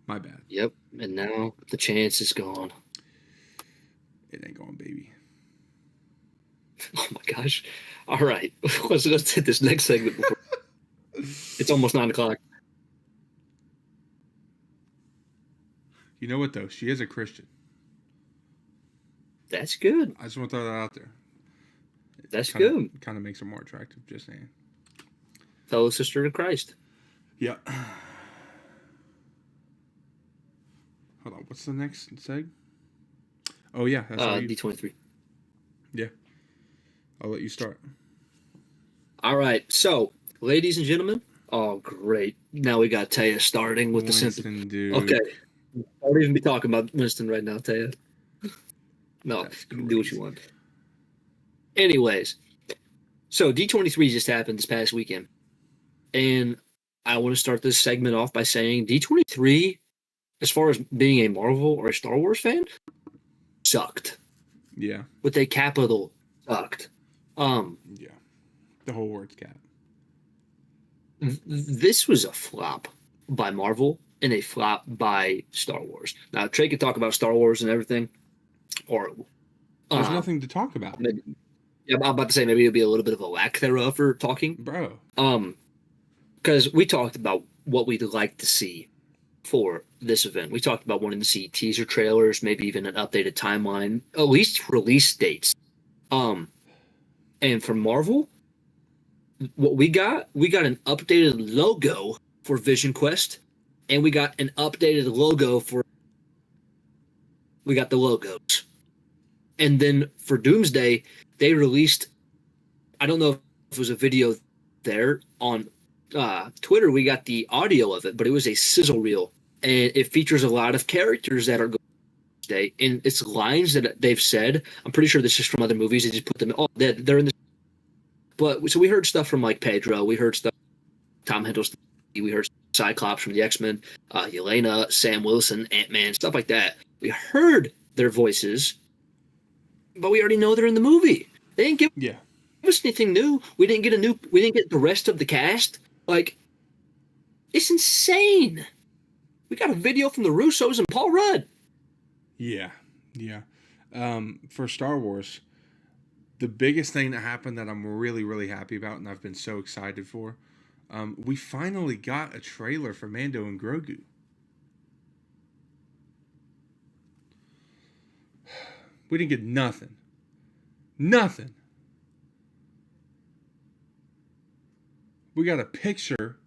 My bad. Yep. And now the chance is gone. It ain't going, baby. Oh, my gosh. All right. Let's hit this next segment before. It's almost 9 o'clock. You know what, though? She is a Christian. That's good. I just want to throw that out there. That's good. Kind of makes her more attractive, just saying. Fellow sister in Christ. Yeah. Hold on. What's the next seg? Oh, yeah. That's D23. Yeah. I'll let you start. All right. So, ladies and gentlemen. Oh, great. Now we got Taya starting with Winston, the simping. Dude. Okay. I don't even be talking about Winston right now, Taya. No, you can do what you want. Anyways, so D23 just happened this past weekend. And I want to start this segment off by saying D23, as far as being a Marvel or a Star Wars fan, sucked. Yeah. With a capital, sucked. Yeah. The whole word's cap. This was a flop by Marvel and a flop by Star Wars. Now, Trey could talk about Star Wars and everything, or There's nothing to talk about. maybe, yeah, I'm about to say maybe it'll be a little bit of a lack thereof for talking. Bro. Because we talked about what we'd like to see for this event. We talked about wanting to see teaser trailers, maybe even an updated timeline, at least release dates. And for Marvel, what we got an updated logo for Vision Quest, and we got an updated logo for. We got the logos, and then for Doomsday, they released. I don't know if it was a video there on Twitter. We got the audio of it, but it was a sizzle reel, and it features a lot of characters that are going Doomsday, and it's lines that they've said. I'm pretty sure this is from other movies. They just put them. Oh, they're in the. But so we heard stuff from like Pedro. We heard stuff Tom Hiddleston. We heard Cyclops from the X-Men, Yelena, Sam Wilson, Ant-Man, stuff like that. We heard their voices, but we already know they're in the movie. They didn't give us anything new. We didn't get the rest of the cast. Like, it's insane. We got a video from the Russos and Paul Rudd. Yeah. For Star Wars, the biggest thing that happened that I'm really, really happy about and I've been so excited for, we finally got a trailer for Mando and Grogu. We didn't get nothing. Nothing. We got a picture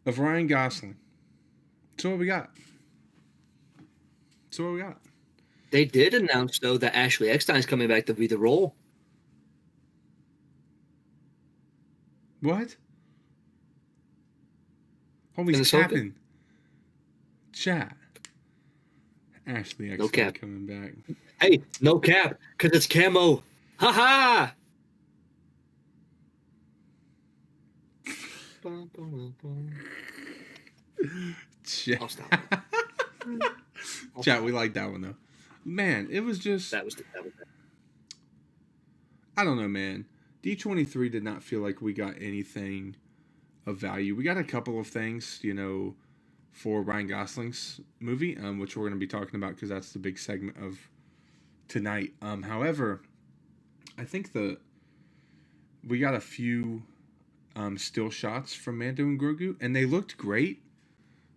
of Ryan Gosling. That's what we got. They did announce, though, that Ashley Eckstein's coming back to be the role. What? Homie's capping. Chat. Ashley Eckstein No cap. coming back. Hey, no cap, because it's camo. Ha-ha! Chat. I'll stop. Chat, we like that one, though. Man, it was just... That was I don't know, man. D23 did not feel like we got anything of value. We got a couple of things, for Ryan Gosling's movie, which we're going to be talking about because that's the big segment of tonight. However, I think we got a few still shots from Mando and Grogu, and they looked great,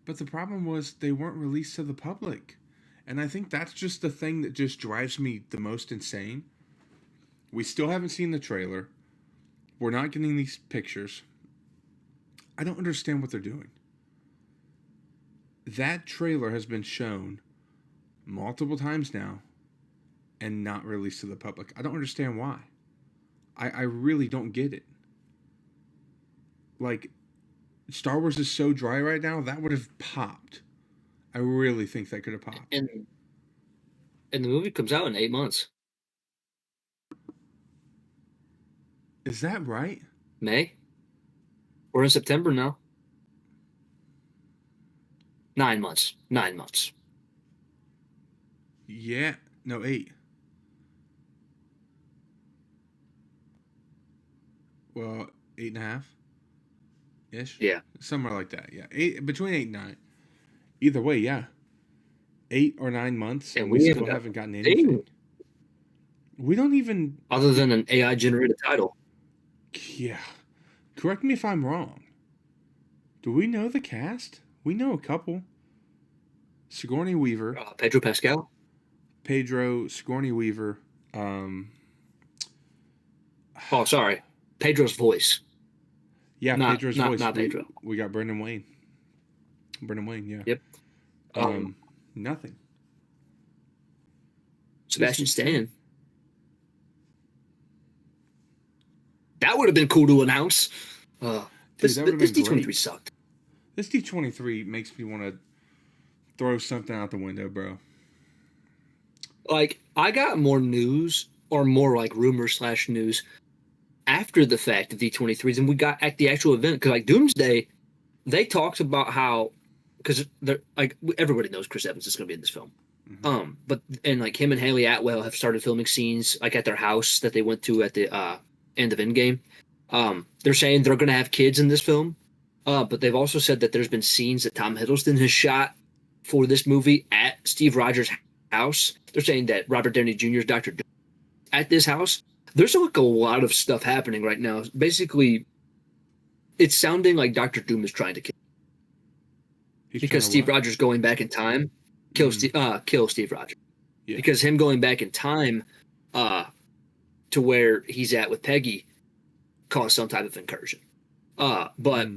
but the problem was they weren't released to the public. And I think that's just the thing that just drives me the most insane. We still haven't seen the trailer. We're not getting these pictures. I don't understand what they're doing. That trailer has been shown multiple times now and not released to the public. I don't understand why. I really don't get it. Like, Star Wars is so dry right now, that would have popped. I really think that could have popped. And the movie comes out in 8 months. Is that right? May? We're in September now. 9 months. 9 months. Yeah. No, 8. Well, 8.5 ish. Yeah. Somewhere like that. Yeah. Between 8 and 9. Either way, yeah. 8 or 9 months, and we still haven't gotten anything. We don't even... Other than an AI-generated title. Yeah. Correct me if I'm wrong. Do we know the cast? We know a couple. Sigourney Weaver. Pedro Pascal? Sigourney Weaver. Oh, sorry. Pedro's voice. Yeah, Pedro's voice. Not Pedro. We got Brendan Wayne. Yeah. Yep. Nothing. Sebastian Stan. That would have been cool to announce. This D23 sucked. This D23 makes me want to throw something out the window, bro. Like, I got more news, or more like rumors / news, after the fact of D23 than we got at the actual event. Because, like, Doomsday, they talked about how, because they're like, everybody knows Chris Evans is going to be in this film. Mm-hmm. But like him and Haley Atwell have started filming scenes like at their house that they went to at the end of Endgame. They're saying they're going to have kids in this film, but they've also said that there's been scenes that Tom Hiddleston has shot for this movie at Steve Rogers' house. They're saying that Robert Downey Jr.'s Dr. Doom at this house. There's like a lot of stuff happening right now. Basically, it's sounding like Dr. Doom is trying to kill. Because Steve Rogers going back in time, kill Steve Rogers. Yeah. Because him going back in time, to where he's at with Peggy, caused some type of incursion. But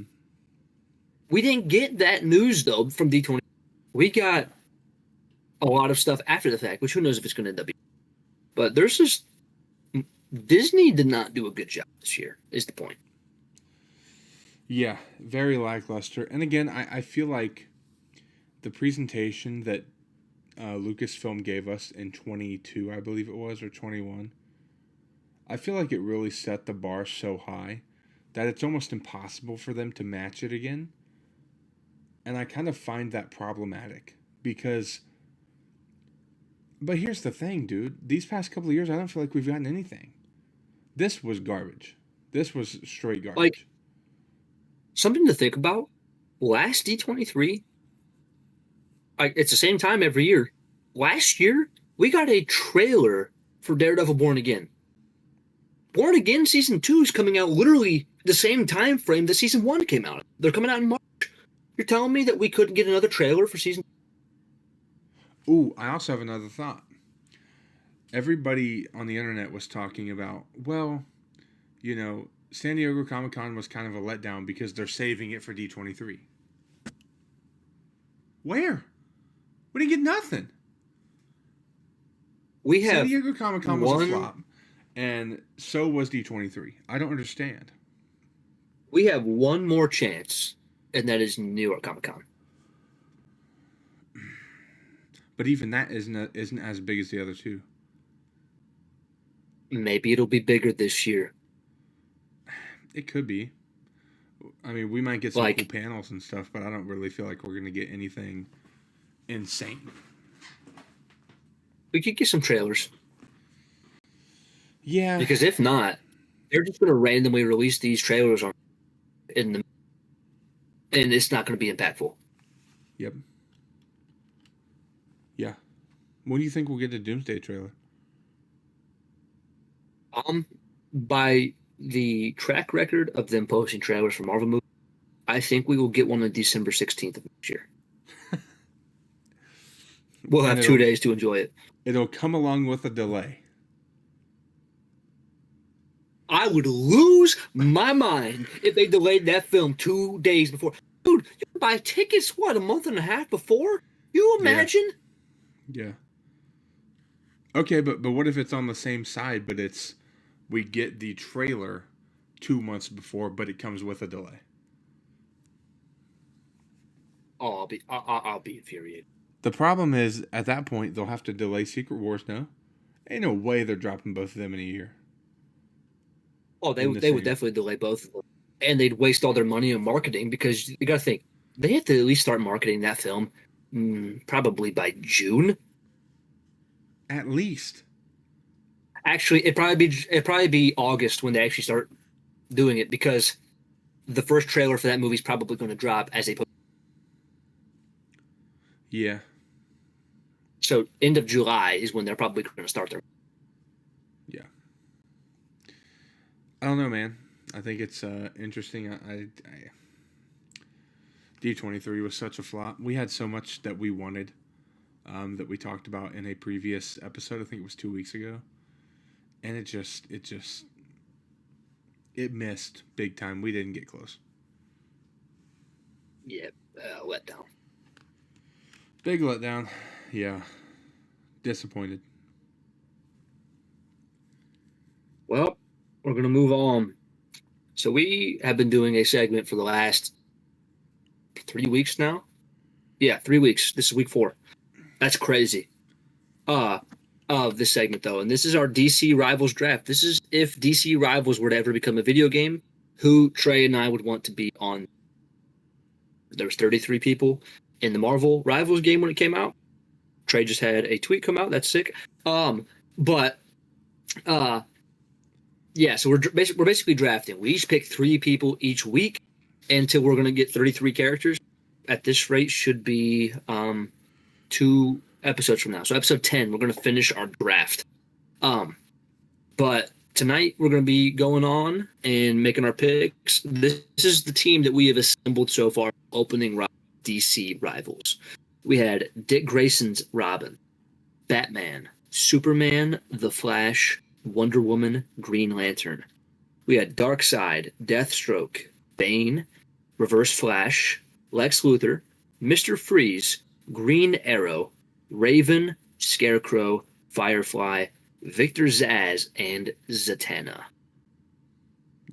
we didn't get that news though from D23. We got a lot of stuff after the fact, which who knows if it's going to end up being. But there's just Disney did not do a good job this year. Is the point? Yeah, very lackluster. And again, I feel like the presentation that Lucasfilm gave us in 22, I believe it was, or 21, I feel like it really set the bar so high that it's almost impossible for them to match it again. And I kind of find that problematic because... But here's the thing, dude. These past couple of years, I don't feel like we've gotten anything. This was garbage. This was straight garbage. Like, something to think about. Last D23, it's the same time every year. Last year, we got a trailer for Daredevil Born Again. Born Again Season 2 is coming out literally the same time frame that Season 1 came out. They're coming out in March. You're telling me that we couldn't get another trailer for Season 2? Ooh, I also have another thought. Everybody on the internet was talking about, well, you know, San Diego Comic-Con was kind of a letdown because they're saving it for D23. Where? We didn't get nothing. We have San Diego Comic-Con was a flop, and so was D23. I don't understand. We have one more chance, and that is New York Comic-Con. But even that isn't as big as the other two. Maybe it'll be bigger this year. It could be. I mean, we might get some cool panels and stuff, but I don't really feel like we're going to get anything insane. We could get some trailers. Yeah. Because if not, they're just going to randomly release these trailers and it's not going to be impactful. Yep. Yeah. When do you think we'll get a Doomsday trailer? By the track record of them posting trailers for Marvel movies, I think we will get one on December 16th of next year. We'll have 2 days to enjoy it. It'll come along with a delay. I would lose my mind if they delayed that film 2 days before. Dude, you can buy tickets, what, a month and a half before? You imagine? Yeah. Okay, but what if it's on the same side, but we get the trailer 2 months before, but it comes with a delay? Oh, I'll be infuriated. The problem is, at that point, they'll have to delay Secret Wars now. Ain't no way they're dropping both of them in a year. Oh, they would definitely delay both of them. And they'd waste all their money on marketing because you got to think, they have to at least start marketing that film probably by June. At least. Actually, it'd probably be August when they actually start doing it because the first trailer for that movie is probably going to drop as a. Yeah. So end of July is when they're probably going to start their. Yeah. I don't know, man. I think it's interesting. D23 was such a flop. We had so much that we wanted that we talked about in a previous episode. I think it was 2 weeks ago. And it missed big time. We didn't get close. Yeah, letdown. Big letdown. Yeah. Disappointed. Well, we're going to move on. So we have been doing a segment for the last 3 weeks now. Yeah, 3 weeks. This is week 4. That's crazy. Of this segment, though. And this is our DC Rivals draft. This is if DC Rivals were to ever become a video game, who Trey and I would want to be on. There was 33 people in the Marvel Rivals game when it came out. Trey just had a tweet come out. That's sick. But Yeah, so we're basically drafting. We each pick 3 people each week until we're going to get 33 characters. At this rate, should be 2 episodes from now. So episode 10, we're going to finish our draft. But tonight we're going to be going on and making our picks. This is the team that we have assembled so far. Opening DC rivals. We had Dick Grayson's Robin, Batman, Superman, The Flash, Wonder Woman, Green Lantern. We had Darkseid, Deathstroke, Bane, Reverse Flash, Lex Luthor, Mr. Freeze, Green Arrow, Raven, Scarecrow, Firefly, Victor Zsasz, and Zatanna.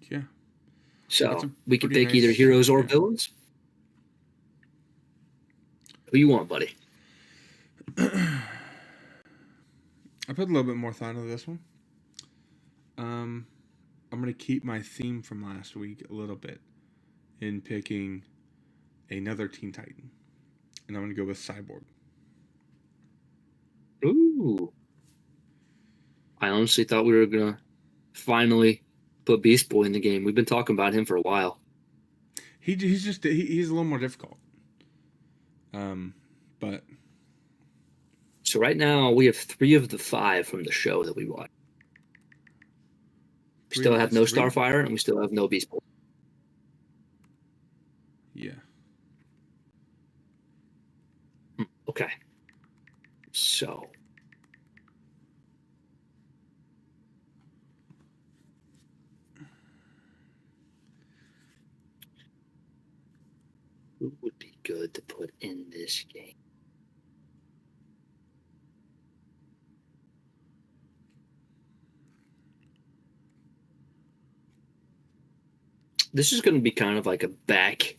Yeah. So we can pick either heroes or villains. Who you want, buddy? I put a little bit more thought into this one. I'm going to keep my theme from last week a little bit in picking another Teen Titan. And I'm going to go with Cyborg. Ooh. I honestly thought we were going to finally put Beast Boy in the game. We've been talking about him for a while. He's a little more difficult. But so right now we have 3 of the 5 from the show that we watched. We still have no Starfighter and we still have no Beast Boy. Yeah. Okay. So who would be good to put in this game? This is going to be kind of like a back.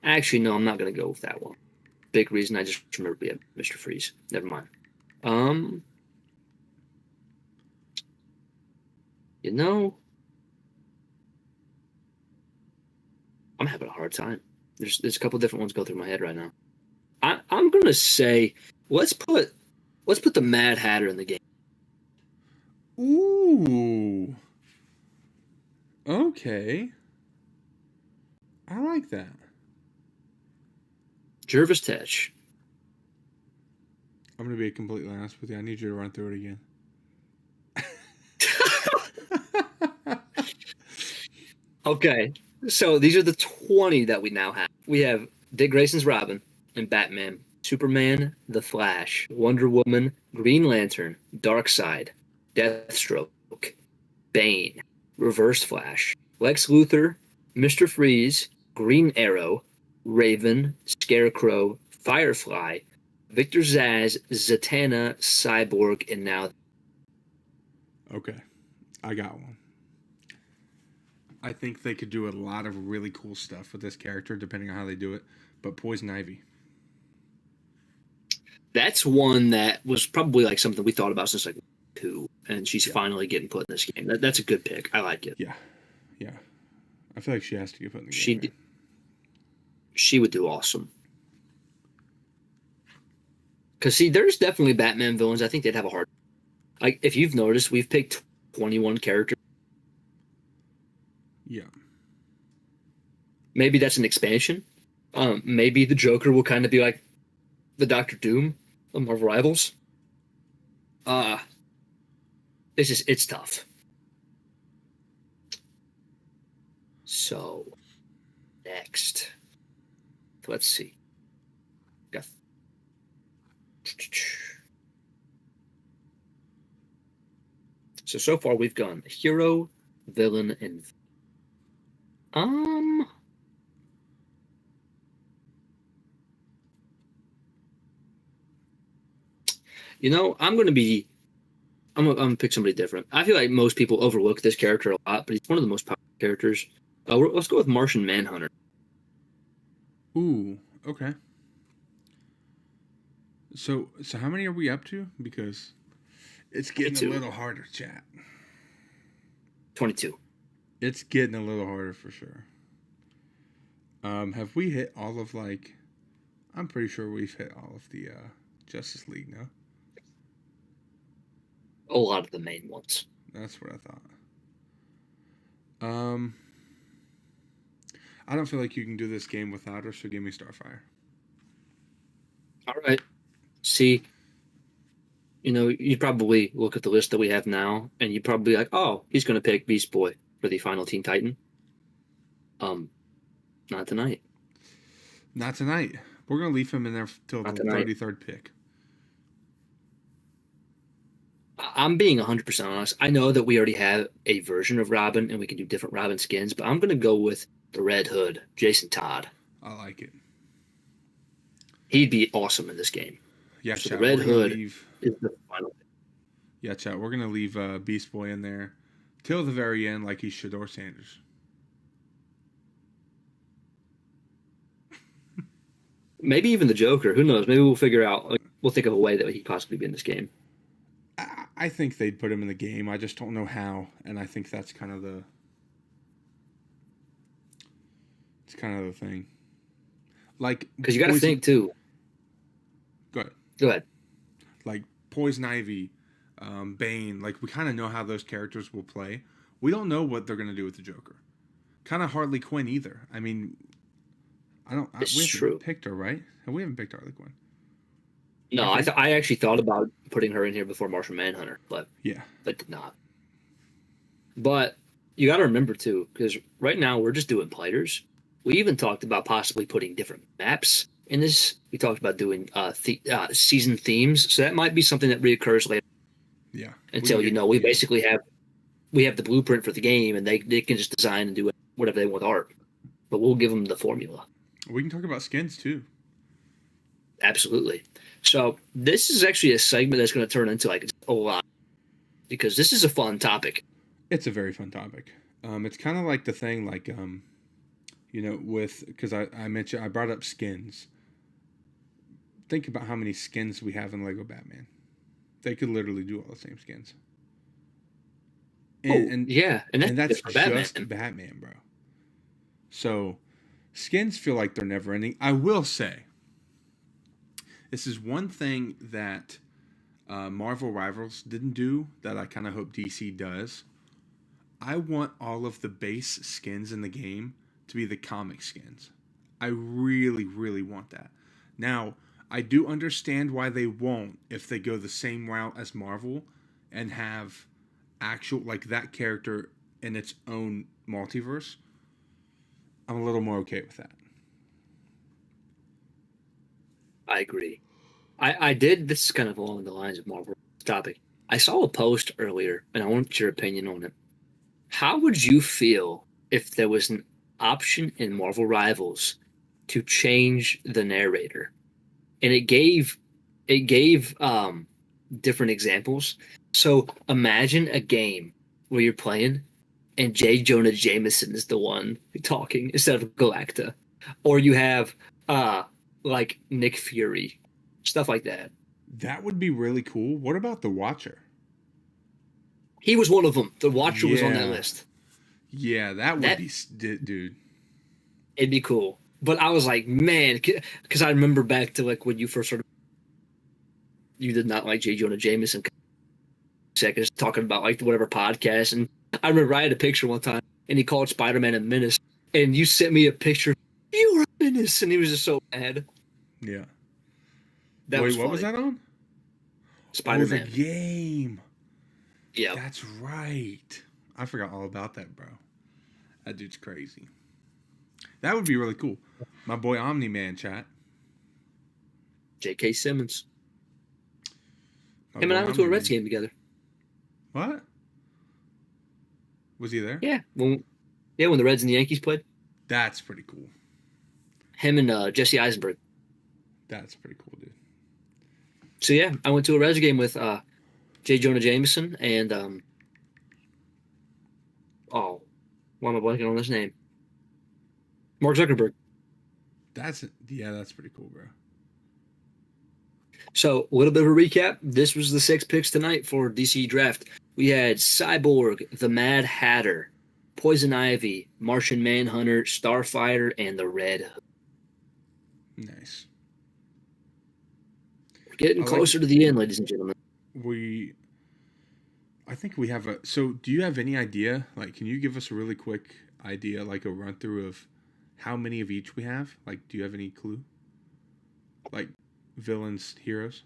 Actually, no, I'm not going to go with that one. Big reason I just remember we had Mr. Freeze. Never mind. You know, I'm having a hard time. There's a couple different ones go through my head right now. I'm gonna say let's put the Mad Hatter in the game. Ooh. Okay. I like that. Jervis Tetch. I'm going to be completely honest with you. I need you to run through it again. Okay. So these are the 20 that we now have. We have Dick Grayson's Robin and Batman, Superman, The Flash, Wonder Woman, Green Lantern, Darkseid, Deathstroke, Bane, Reverse Flash, Lex Luthor, Mr. Freeze, Green Arrow, Raven, Scarecrow, Firefly, Victor Zsasz, Zatanna, Cyborg, and now. Okay. I got one. I think they could do a lot of really cool stuff with this character, depending on how they do it. But Poison Ivy. That's one that was probably like something we thought about since like 2, and she's finally getting put in this game. That's a good pick. I like it. Yeah. I feel like she has to get put in the game. She would do awesome. Because, see, there's definitely Batman villains. I think they'd have a hard. Like, if you've noticed, we've picked 21 characters. Yeah. Maybe that's an expansion. Maybe the Joker will kind of be like the Doctor Doom of Marvel Rivals. It's tough. So, next. Let's see. So far we've gone hero, villain, and I'm gonna pick somebody different. I feel like most people overlook this character a lot, but he's one of the most popular characters. Let's go with Martian Manhunter. Ooh, okay. So how many are we up to? Because it's getting 22. a little harder, chat. 22. It's getting a little harder for sure. Have we hit all of I'm pretty sure we've hit all of the Justice League now. A lot of the main ones. That's what I thought. Um, I don't feel like you can do this game without her, so give me Starfire. All right. See, you probably look at the list that we have now, and you'd probably be like, oh, he's going to pick Beast Boy for the final Teen Titan. Not tonight. Not tonight. We're gonna leave him in there till Not the tonight. 33rd pick. I'm being 100% honest. I know that we already have a version of Robin, and we can do different Robin skins, but I'm going to go with the Red Hood, Jason Todd. I like it. He'd be awesome in this game. Yeah, So chat. the Red We're gonna Hood leave. is the final pick. Yeah, chat. We're gonna leave Beast Boy in there till the very end, like he should, or Sanders. Maybe even the Joker. Who knows? Maybe we'll figure out. We'll think of a way that he could possibly be in this game. I think they'd put him in the game. I just don't know how, and I think that's kind of the. It's kind of the thing. Like, because you got to think too. Go ahead. Go ahead. Like Poison Ivy, Bane. Like, we kind of know how those characters will play. We don't know what they're gonna do with the Joker. Kind of Harley Quinn either. I mean, It's we true. haven't picked her, right? We haven't picked Harley Quinn. No, I actually thought about putting her in here before Martian Manhunter, but Yeah, did not. But you got to remember too, because right now we're just doing players. We even talked about possibly putting different maps in this. We talked about doing season themes, so that might be something that reoccurs later. yeah. Until we basically have the blueprint for the game, and they can just design and do whatever they want with art. But we'll give them the formula. We can talk about skins too. Absolutely. So this is actually a segment that's going to turn into like a lot, because this is a fun topic. It's a very fun topic. It's kind of like the thing, like because I brought up skins. Think about how many skins we have in Lego Batman. They could literally do all the same skins. And that's just Batman, bro. So skins feel like they're never ending. I will say, this is one thing that Marvel Rivals didn't do that I kind of hope DC does. I want all of the base skins in the game to be the comic skins. I really, really want that. Now, I do understand why they won't if they go the same route as Marvel and have actual, like, that character in its own multiverse. I'm a little more okay with that. I agree. I did. This is kind of along the lines of Marvel topic. I saw a post earlier, and I want your opinion on it. How would you feel if there was an option in Marvel Rivals to change the narrator? And it gave different examples. So imagine a game where you're playing and J. Jonah Jameson is the one talking instead of Galacta. Or you have like Nick Fury. Stuff like that. That would be really cool. What about the Watcher? He was one of them. The Watcher was on that list. Yeah, that would be, dude. It'd be cool. But I was like, man, because I remember back to like when you first started. You did not like J. Jonah Jameson. Seconds talking about like whatever podcast, and I remember I had a picture one time, and he called Spider-Man a menace, and you sent me a picture. You were a menace, and he was just so mad. Yeah. That was what was that on? Spider-Man. Oh, the game. Yeah. That's right. I forgot all about that, bro. That dude's crazy. That would be really cool. My boy Omni-Man, chat. J.K. Simmons. Him and I went to a Reds game together. What? Was he there? Yeah. When the Reds and the Yankees played. That's pretty cool. Him and Jesse Eisenberg. That's pretty cool, dude. So yeah, I went to a Reds game with J. Jonah Jameson and why am I blanking on his name? Mark Zuckerberg. That's pretty cool, bro. So a little bit of a recap. This was the 6 picks tonight for DC Draft. We had Cyborg, the Mad Hatter, Poison Ivy, Martian Manhunter, Starfighter, and the Red Hood. Nice. We're getting closer to the end, ladies and gentlemen. I think we have a. So, do you have any idea? Like, can you give us a really quick idea, like a run through of how many of each we have? Like, do you have any clue? Like, villains, heroes.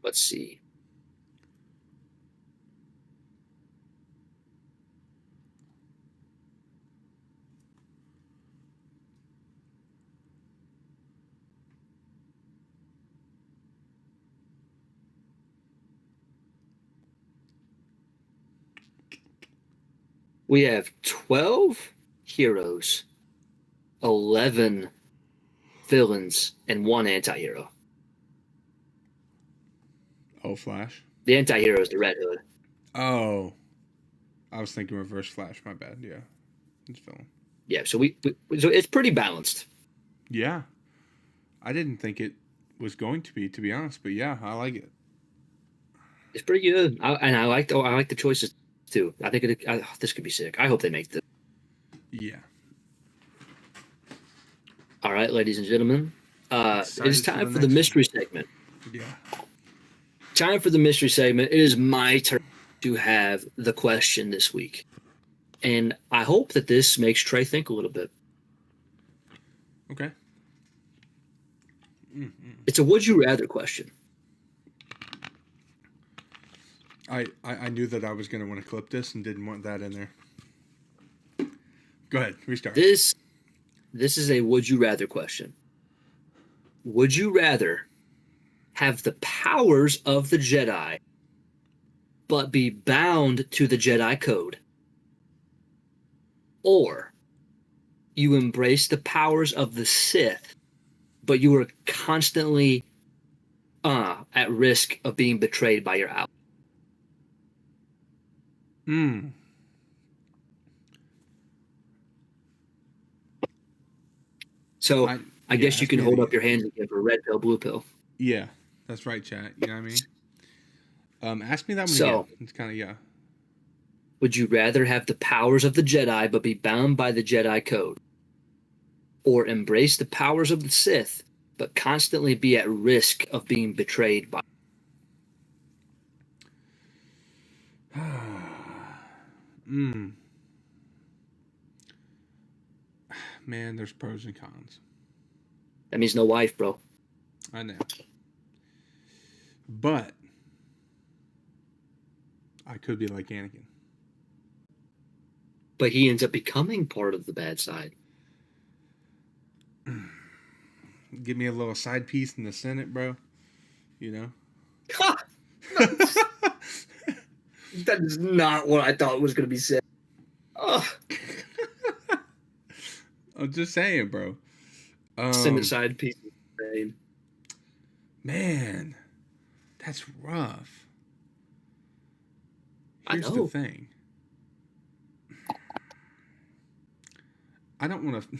Let's see. We have 12 heroes, 11 villains, and 1 anti-hero. Oh, Flash. The anti-hero is the Red Hood. Oh, I was thinking Reverse Flash. My bad. Yeah, it's villain. Yeah, so so it's pretty balanced. Yeah, I didn't think it was going to be honest. But yeah, I like it. It's pretty good. I like the choices too. I think this could be sick. I hope they make this. Yeah. All right, ladies and gentlemen, it is time for the mystery segment. Yeah. Time for the mystery segment. It is my turn to have the question this week. And I hope that this makes Trey think a little bit. Okay. It's a would you rather question. I knew that I was going to want to clip this and didn't want that in there. Go ahead. Restart. This is a would you rather question. Would you rather have the powers of the Jedi but be bound to the Jedi code? Or you embrace the powers of the Sith, but you are constantly at risk of being betrayed by your ally? So I guess you can hold up your hands again for red pill, blue pill. Yeah, that's right, chat. You know what I mean? Ask me that one again. It's kind of, yeah. Would you rather have the powers of the Jedi but be bound by the Jedi code? Or embrace the powers of the Sith but constantly be at risk of being betrayed by? Man, there's pros and cons. That means no wife, bro. I know. But I could be like Anakin. But he ends up becoming part of the bad side. Give me a little side piece in the Senate, bro. You know? That is not what I thought was going to be said. I'm just saying, bro. Senate side piece. Man, that's rough. Here's the thing. I don't want to.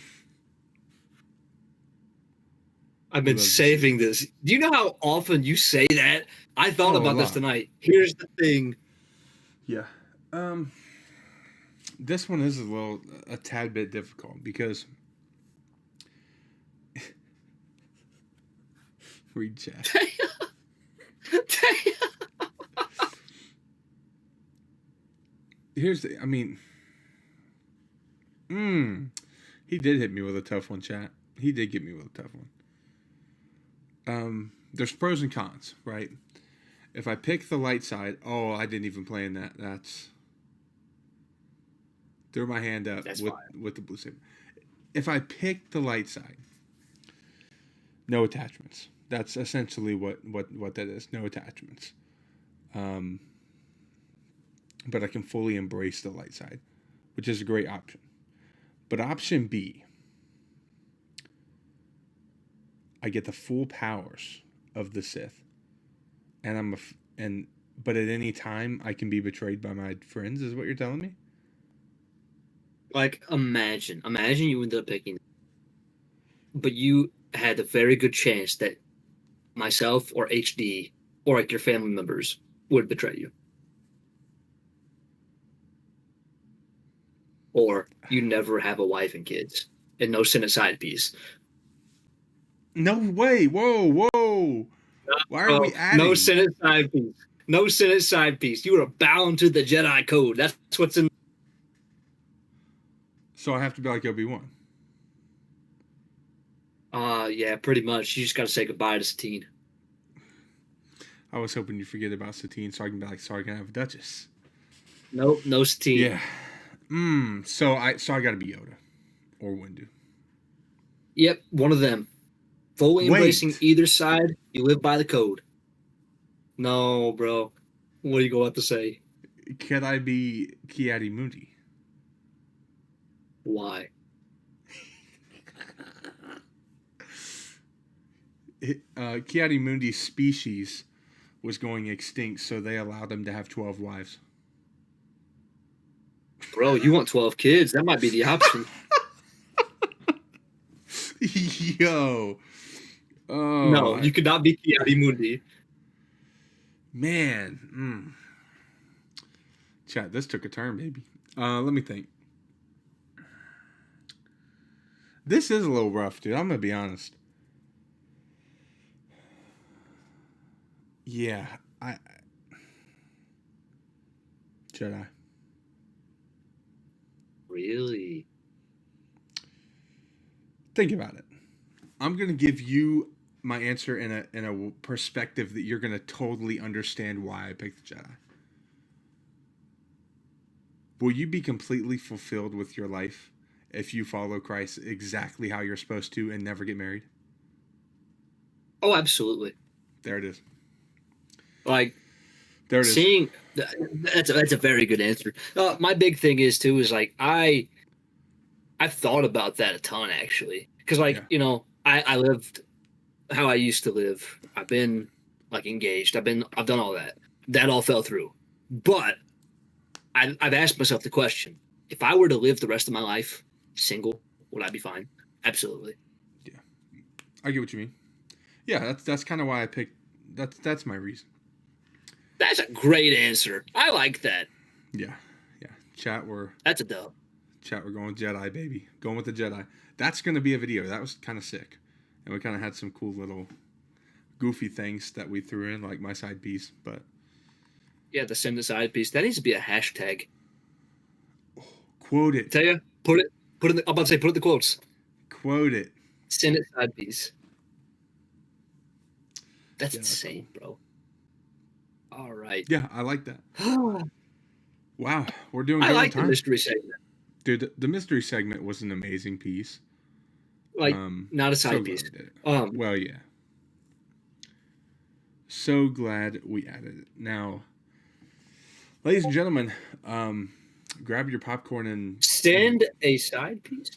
I've been saving this. Do you know how often you say that? I thought about this tonight. Here's the thing. Yeah. This one is a tad bit difficult because read chat. Here's the, I mean, he did hit me with a tough one, chat. He did get me with a tough one. There's pros and cons, right? If I pick the light side, I didn't even play in that. That's threw my hand up with the blue saber. If I pick the light side, no attachments. That's essentially what that is. No attachments. But I can fully embrace the light side, which is a great option. But option B, I get the full powers of the Sith, and but at any time I can be betrayed by my friends. Is what you're telling me? Like, imagine you ended up picking, but you had a very good chance that myself or HD or like your family members would betray you, or you never have a wife and kids and no Senate side piece. No way! Whoa! Why are we adding? No Senate side piece. No Senate side piece. You are bound to the Jedi code. That's what's in. So I have to be like Obi-Wan. Yeah, pretty much. You just got to say goodbye to Satine. I was hoping you forget about Satine so I can be like, sorry, can I have a Duchess? Nope, no Satine. Yeah. So I got to be Yoda or Windu. Yep, one of them. Fully embracing either side, you live by the code. No, bro. What are you going to say? Could I be Kiadi Mundi? Why? Kiadi Mundi's species was going extinct, so they allowed him to have 12 wives. Bro, you want 12 kids? That might be the option. Yo. Oh, no, you could not be Kiadi Mundi. Man. Chat, this took a turn, baby. Let me think. This is a little rough, dude. I'm going to be honest. Yeah, Jedi. Really? Think about it. I'm gonna give you my answer in a perspective that you're gonna totally understand why I picked the Jedi. Will you be completely fulfilled with your life if you follow Christ exactly how you're supposed to and never get married? Oh, absolutely. There it is. Like, there it is. That's a very good answer. My big thing is too is like I've thought about that a ton actually, because you know I lived how I used to live. I've been like engaged. I've done all that. That all fell through. But I've asked myself the question: if I were to live the rest of my life single, would I be fine? Absolutely. Yeah, I get what you mean. Yeah, that's kind of why I picked. That's my reason. That's a great answer. I like that. Yeah. Chat, that's a dub. Chat, we're going with Jedi, baby. Going with the Jedi. That's going to be a video. That was kind of sick. And we kind of had some cool little goofy things that we threw in, like my side piece. But yeah, the send the side piece. That needs to be a hashtag. Quote it. Tell you, put it in the, I'm about to say, put it in the quotes. Quote it. Send it side piece. That's insane, bro. All right. Yeah, I like that. Wow, we're doing good. I like the mystery segment. Dude, the mystery segment was an amazing piece. Like, not a side piece. Well, yeah. So glad we added it. Now, ladies and gentlemen, grab your popcorn and... Send a side piece?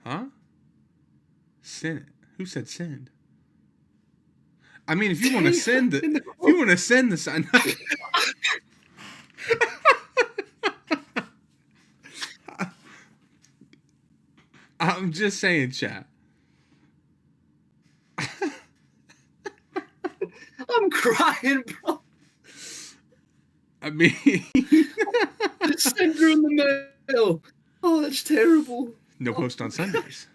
Huh? Send it. Who said send? I mean, if you want to send it, if you want to send the sign, I'm just saying, chat. I'm crying, bro. I mean, just send her in the mail. Oh, that's terrible. No post on Sundays.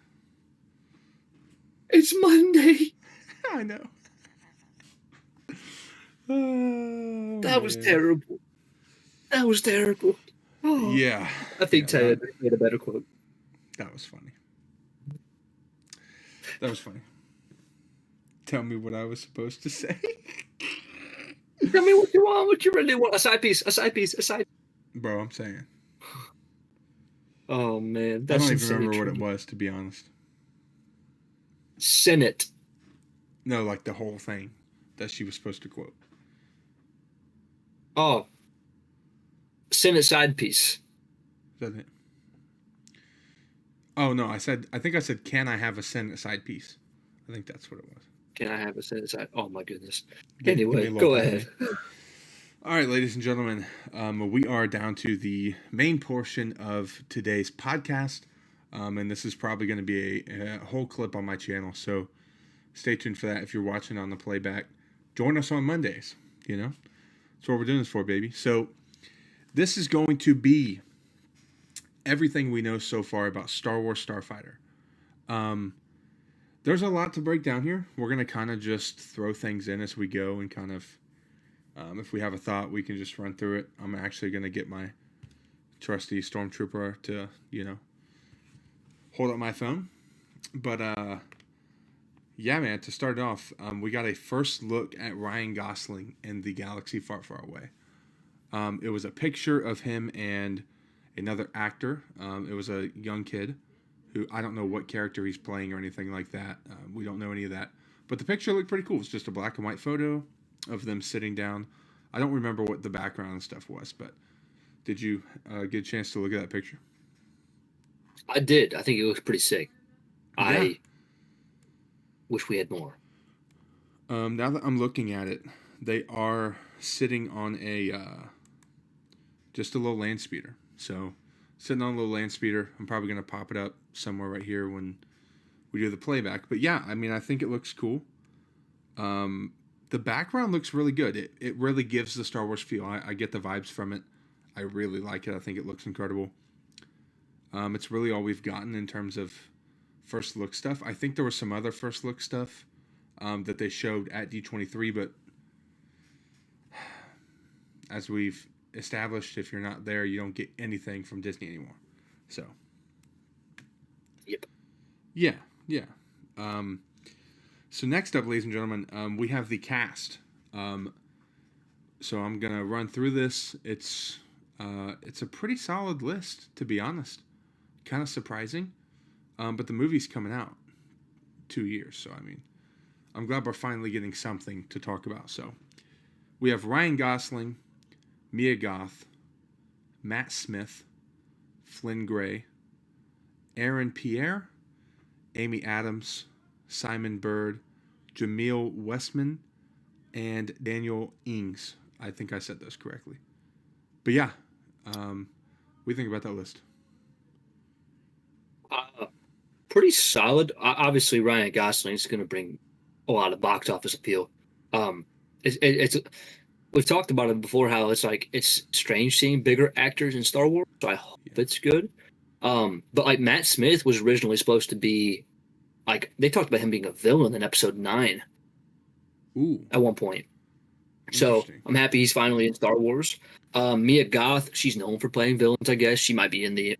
It's Monday. I know. That was terrible. That was terrible. Oh. Yeah. I think Ted made a better quote. That was funny. That was funny. Tell me what I was supposed to say. Tell me what you want, what you really want. A side piece, a side piece, a side. Bro, I'm saying. Oh, man. That's I don't even remember what it was, to be honest. Senate. No, like the whole thing that she was supposed to quote. Oh. Senate side piece. Is that it? Oh, no, I think I said, can I have a Senate side piece? I think that's what it was. Can I have a Senate side? Oh, my goodness. Anyway, go ahead. All right, ladies and gentlemen, we are down to the main portion of today's podcast, and this is probably going to be a whole clip on my channel, so stay tuned for that if you're watching on the playback. Join us on Mondays, you know? That's what we're doing this for, baby. So this is going to be everything we know so far about Star Wars Starfighter. There's a lot to break down here. We're going to kind of just throw things in as we go and kind of If we have a thought, we can just run through it. I'm actually going to get my trusty stormtrooper to, hold up my phone. But yeah, man, to start off, we got a first look at Ryan Gosling in The Galaxy Far, Far Away. It was a picture of him and another actor. It was a young kid who I don't know what character he's playing or anything like that. We don't know any of that. But the picture looked pretty cool. It's just a black and white photo of them sitting down. I don't remember what the background and stuff was, but did you get a chance to look at that picture? I did. I think it looks pretty sick. Yeah. I wish we had more. Now that I'm looking at it, they are sitting on a just a little land speeder. So sitting on a little land speeder. I'm probably going to pop it up somewhere right here when we do the playback. But yeah, I mean, I think it looks cool. The background looks really good. It really gives the Star Wars feel. I get the vibes from it. I really like it. I think it looks incredible. It's really all we've gotten in terms of first look stuff. I think there was some other first look stuff that they showed at D23, but as we've established, if you're not there, you don't get anything from Disney anymore. So, Yep. yeah. So next up, ladies and gentlemen, we have the cast. So I'm gonna run through this. It's a pretty solid list, to be honest. Kind of surprising, but the movie's coming out 2 years, so I mean, I'm glad we're finally getting something to talk about. So we have Ryan Gosling, Mia Goth, Matt Smith, Flynn Gray, Aaron Pierre, Amy Adams, Simon Bird, Jameel Westman, and Daniel Ings. I think I said those correctly. But yeah, what do you think about that list? Pretty solid. Obviously, Ryan Gosling is going to bring a lot of box office appeal. It's we've talked about it before. How it's strange seeing bigger actors in Star Wars. So I hope it's good. But like Matt Smith was originally supposed to be they talked about him being a villain in Episode 9. Ooh, at one point. So I'm happy he's finally in Star Wars. Mia Goth, she's known for playing villains. I guess she might be in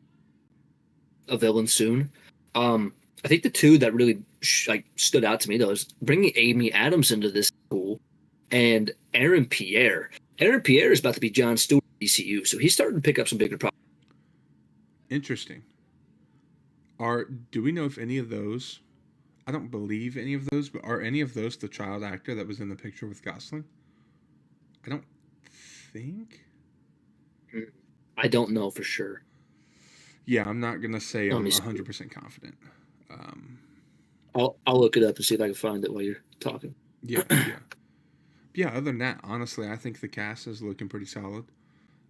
a villain soon. I think the two that really stood out to me though is bringing Amy Adams into this school and Aaron Pierre. Aaron Pierre is about to be Jon Stewart at ECU, so he's starting to pick up some bigger projects. Interesting. Do we know if any of those? I don't believe any of those, but are any of those the child actor that was in the picture with Gosling? I don't think. I don't know for sure. Yeah, I'm not gonna say I'm 100% confident. I'll look it up and see if I can find it while you're talking. Yeah. Other than that, honestly, I think the cast is looking pretty solid.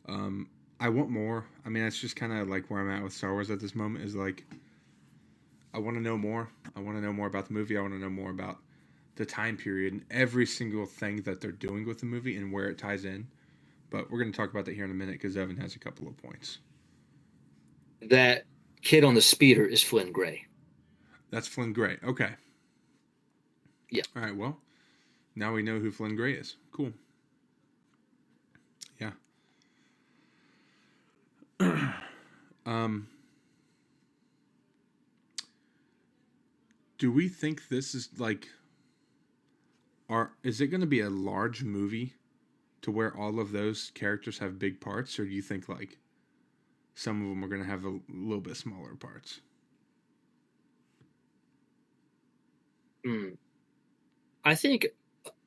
I want more. I mean, that's just kind of like where I'm at with Star Wars at this moment. Is like, I want to know more. I want to know more about the movie. I want to know more about the time period and every single thing that they're doing with the movie and where it ties in. But we're going to talk about that here in a minute because Evan has a couple of points. That kid on the speeder is Flynn Gray. That's Flynn Gray. Okay. Yeah. All right. Well, now we know who Flynn Gray is. Cool. Yeah. Do we think this is is it going to be a large movie to where all of those characters have big parts, or do you think some of them are going to have a little bit smaller parts? I think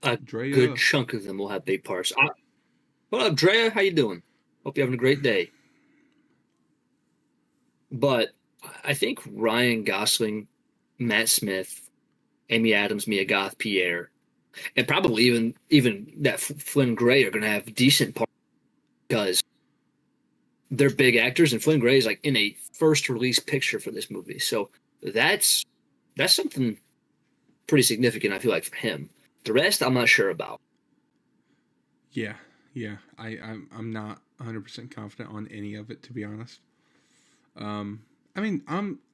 a Drea. good chunk of them will have big parts. What up, Drea? How you doing? Hope you're having a great day. But I think Ryan Gosling, Matt Smith, Amy Adams, Mia Goth, Pierre, and probably even that Flynn Gray are going to have decent parts because they're big actors, and Flynn Gray is in a first release picture for this movie. So that's something pretty significant, I feel like, for him. The rest, I'm not sure about. Yeah. I'm not 100% confident on any of it, to be honest. I mean,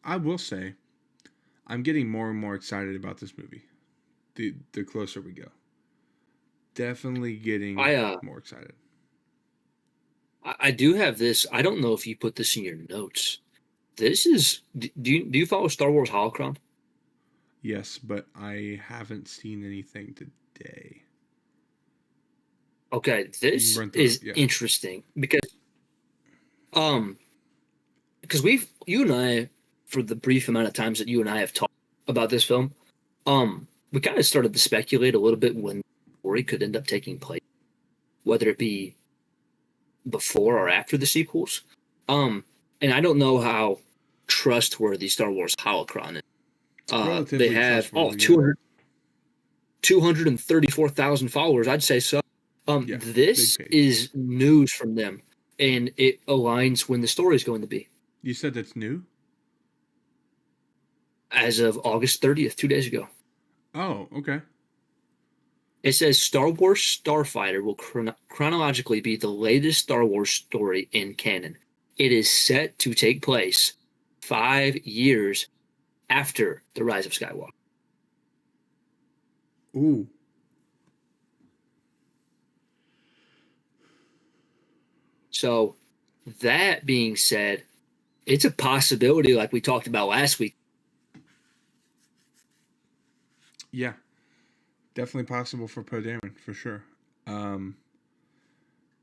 I will say, I'm getting more and more excited about this movie. The closer we go, definitely getting I more excited. I do have this. I don't know if you put this in your notes. This is do you follow Star Wars Holocron? Yes, but I haven't seen anything today. Okay, You can this run through it. is Yeah. interesting um because you and I, for the brief amount of times that you and I have talked about this film, we kind of started to speculate a little bit when the story could end up taking place, whether it be before or after the sequels. Um, and I don't know how trustworthy Star Wars Holocron is. It's They relatively have trustworthy. Yeah. 234,000 followers. I'd say so. Yeah. Big This page. is news from them, and it aligns when the story is going to be. You said that's new? As of August 30th, 2 days ago. Oh, okay. It says Star Wars Starfighter will chronologically be the latest Star Wars story in canon. It is set to take place 5 years after The Rise of Skywalker. Ooh. So, that being said, it's a possibility, like we talked about last week. Yeah. Definitely possible for Poe Dameron, for sure. Um,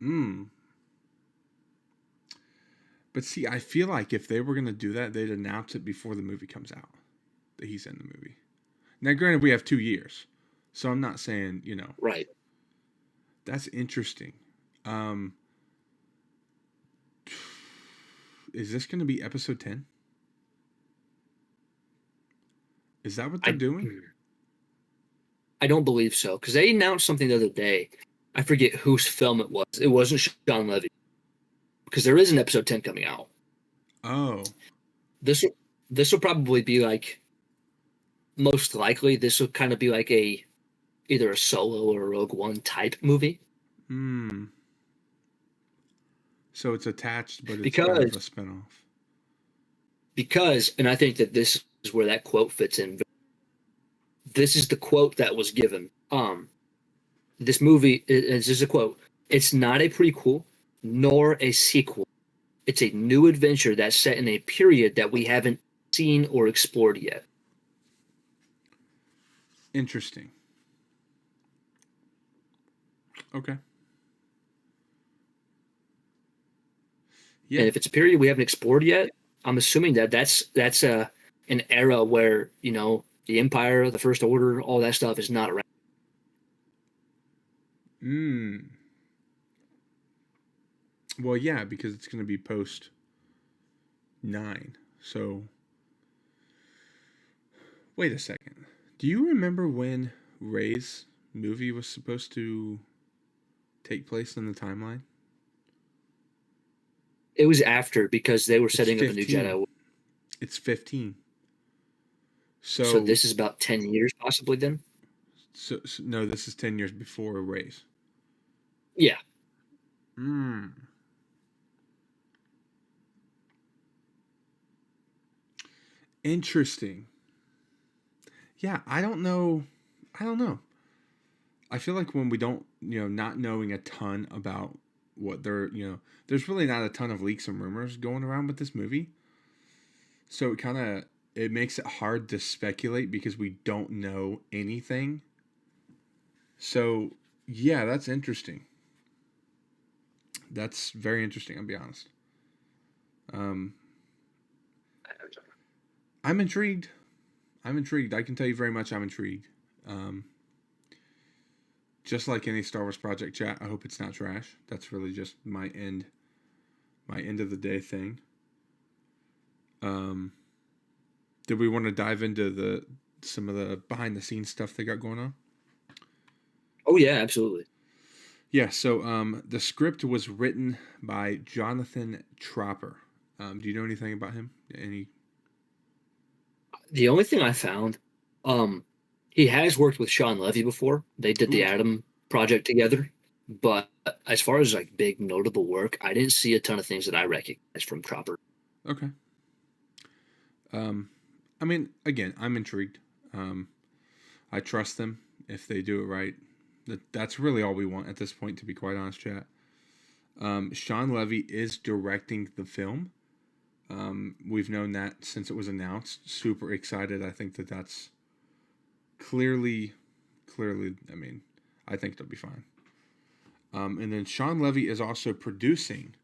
mm. But see, I feel like if they were going to do that, they'd announce it before the movie comes out that he's in the movie. Now, granted, we have 2 years, so I'm not saying, Right. that's interesting. Um, is this going to be episode 10? Is that what they're doing? I don't believe so, because they announced something the other day. I forget whose film it was. It wasn't Sean Levy, because there is an episode 10 coming out. Oh. This this will probably be like, most likely this will kind of be like either a Solo or a Rogue One type movie, Hmm. So it's attached, but it's kind of a because spinoff. and I think that this is where that quote fits in. This is the quote that was given. This movie is just a quote. It's not a prequel nor a sequel. It's a new adventure that's set in a period that we haven't seen or explored yet. Interesting. Okay. Yeah. And if it's a period we haven't explored yet, I'm assuming that that's an era where the Empire, the First Order, all that stuff is not around. Hmm. Well, yeah, because it's going to be post 9. So, wait a second. Do you remember when Rey's movie was supposed to take place in the timeline? It was after, because they were It's setting up a new 15. Jedi. It's 15. So So, this is about 10 years possibly then? so no, this is 10 years before Rey's. Yeah. Hmm. Interesting. Yeah, I don't know. I don't know. I feel like when we don't, not knowing a ton about what there's really not a ton of leaks and rumors going around with this movie. So it makes it hard to speculate because we don't know anything. So, yeah, that's interesting. That's very interesting, I'll be honest. Um, I'm intrigued. I'm intrigued. I can tell you very much I'm intrigued. Um, just like any Star Wars project chat, I hope it's not trash. That's really just my end of the day thing. Did we want to dive into some of the behind the scenes stuff they got going on? Oh yeah, absolutely. Yeah, so the script was written by Jonathan Tropper. Do you know anything about him? The only thing I found, he has worked with Sean Levy before. They did the Ooh, Adam project together. But as far as like big notable work, I didn't see a ton of things that I recognize from Tropper. okay. I mean, again, I'm intrigued. I trust them if they do it right. That's really all we want at this point, to be quite honest, chat. Sean Levy is directing the film. We've known that since it was announced. Super excited. I think that's clearly. I mean, I think they'll be fine. And then Sean Levy is also producing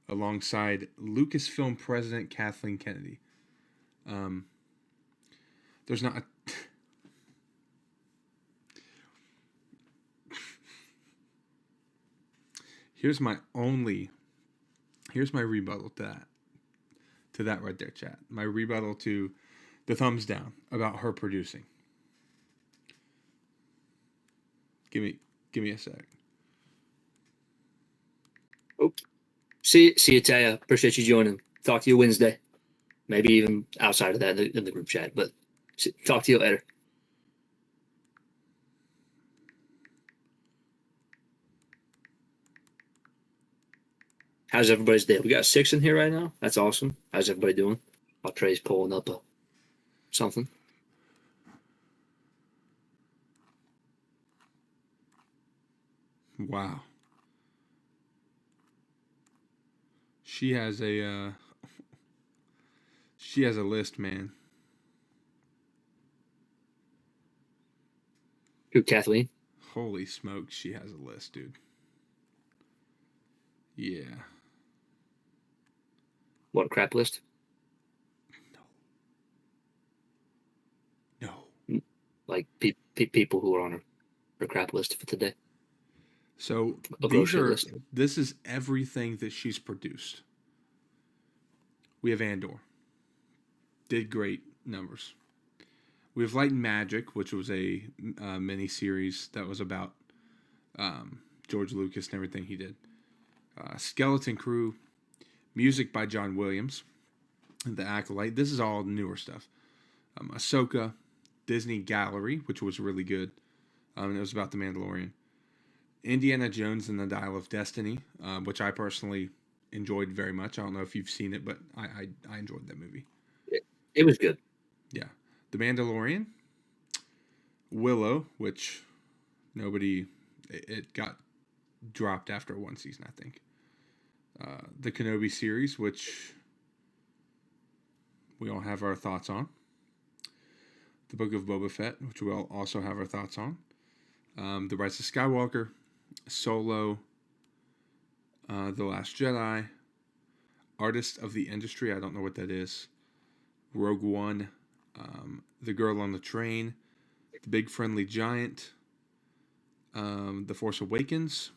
alongside Lucasfilm president Kathleen Kennedy. There's not. Here's my rebuttal to that right there, chat. My rebuttal to the thumbs down about her producing. Give me a sec. Oh, see you, Taya. Appreciate you joining. Talk to you Wednesday. Maybe even outside of that in the group chat. But talk to you later. How's everybody's day? We got 6 in here right now. That's awesome. How's everybody doing? While Trey's pulling up something. Wow. She has a list, man. Who, Kathleen? Holy smokes, she has a list, dude. Yeah. What, crap list? No. Like people who are on her crap list for today. So list. This is everything that she's produced. We have Andor. Did great numbers. We have Light and Magic, which was a mini series that was about George Lucas and everything he did. Skeleton Crew, music by John Williams, The Acolyte. This is all newer stuff. Ahsoka, Disney Gallery, which was really good. It was about The Mandalorian. Indiana Jones and the Dial of Destiny, which I personally enjoyed very much. I don't know if you've seen it, but I enjoyed that movie. It was good. Yeah. The Mandalorian. Willow, which it got dropped after one season, I think. The Kenobi series, which we all have our thoughts on. The Book of Boba Fett, which we all also have our thoughts on. The Rise of Skywalker, Solo, The Last Jedi, Artist of the Industry, I don't know what that is, Rogue One, The Girl on the Train, The Big Friendly Giant, The Force Awakens,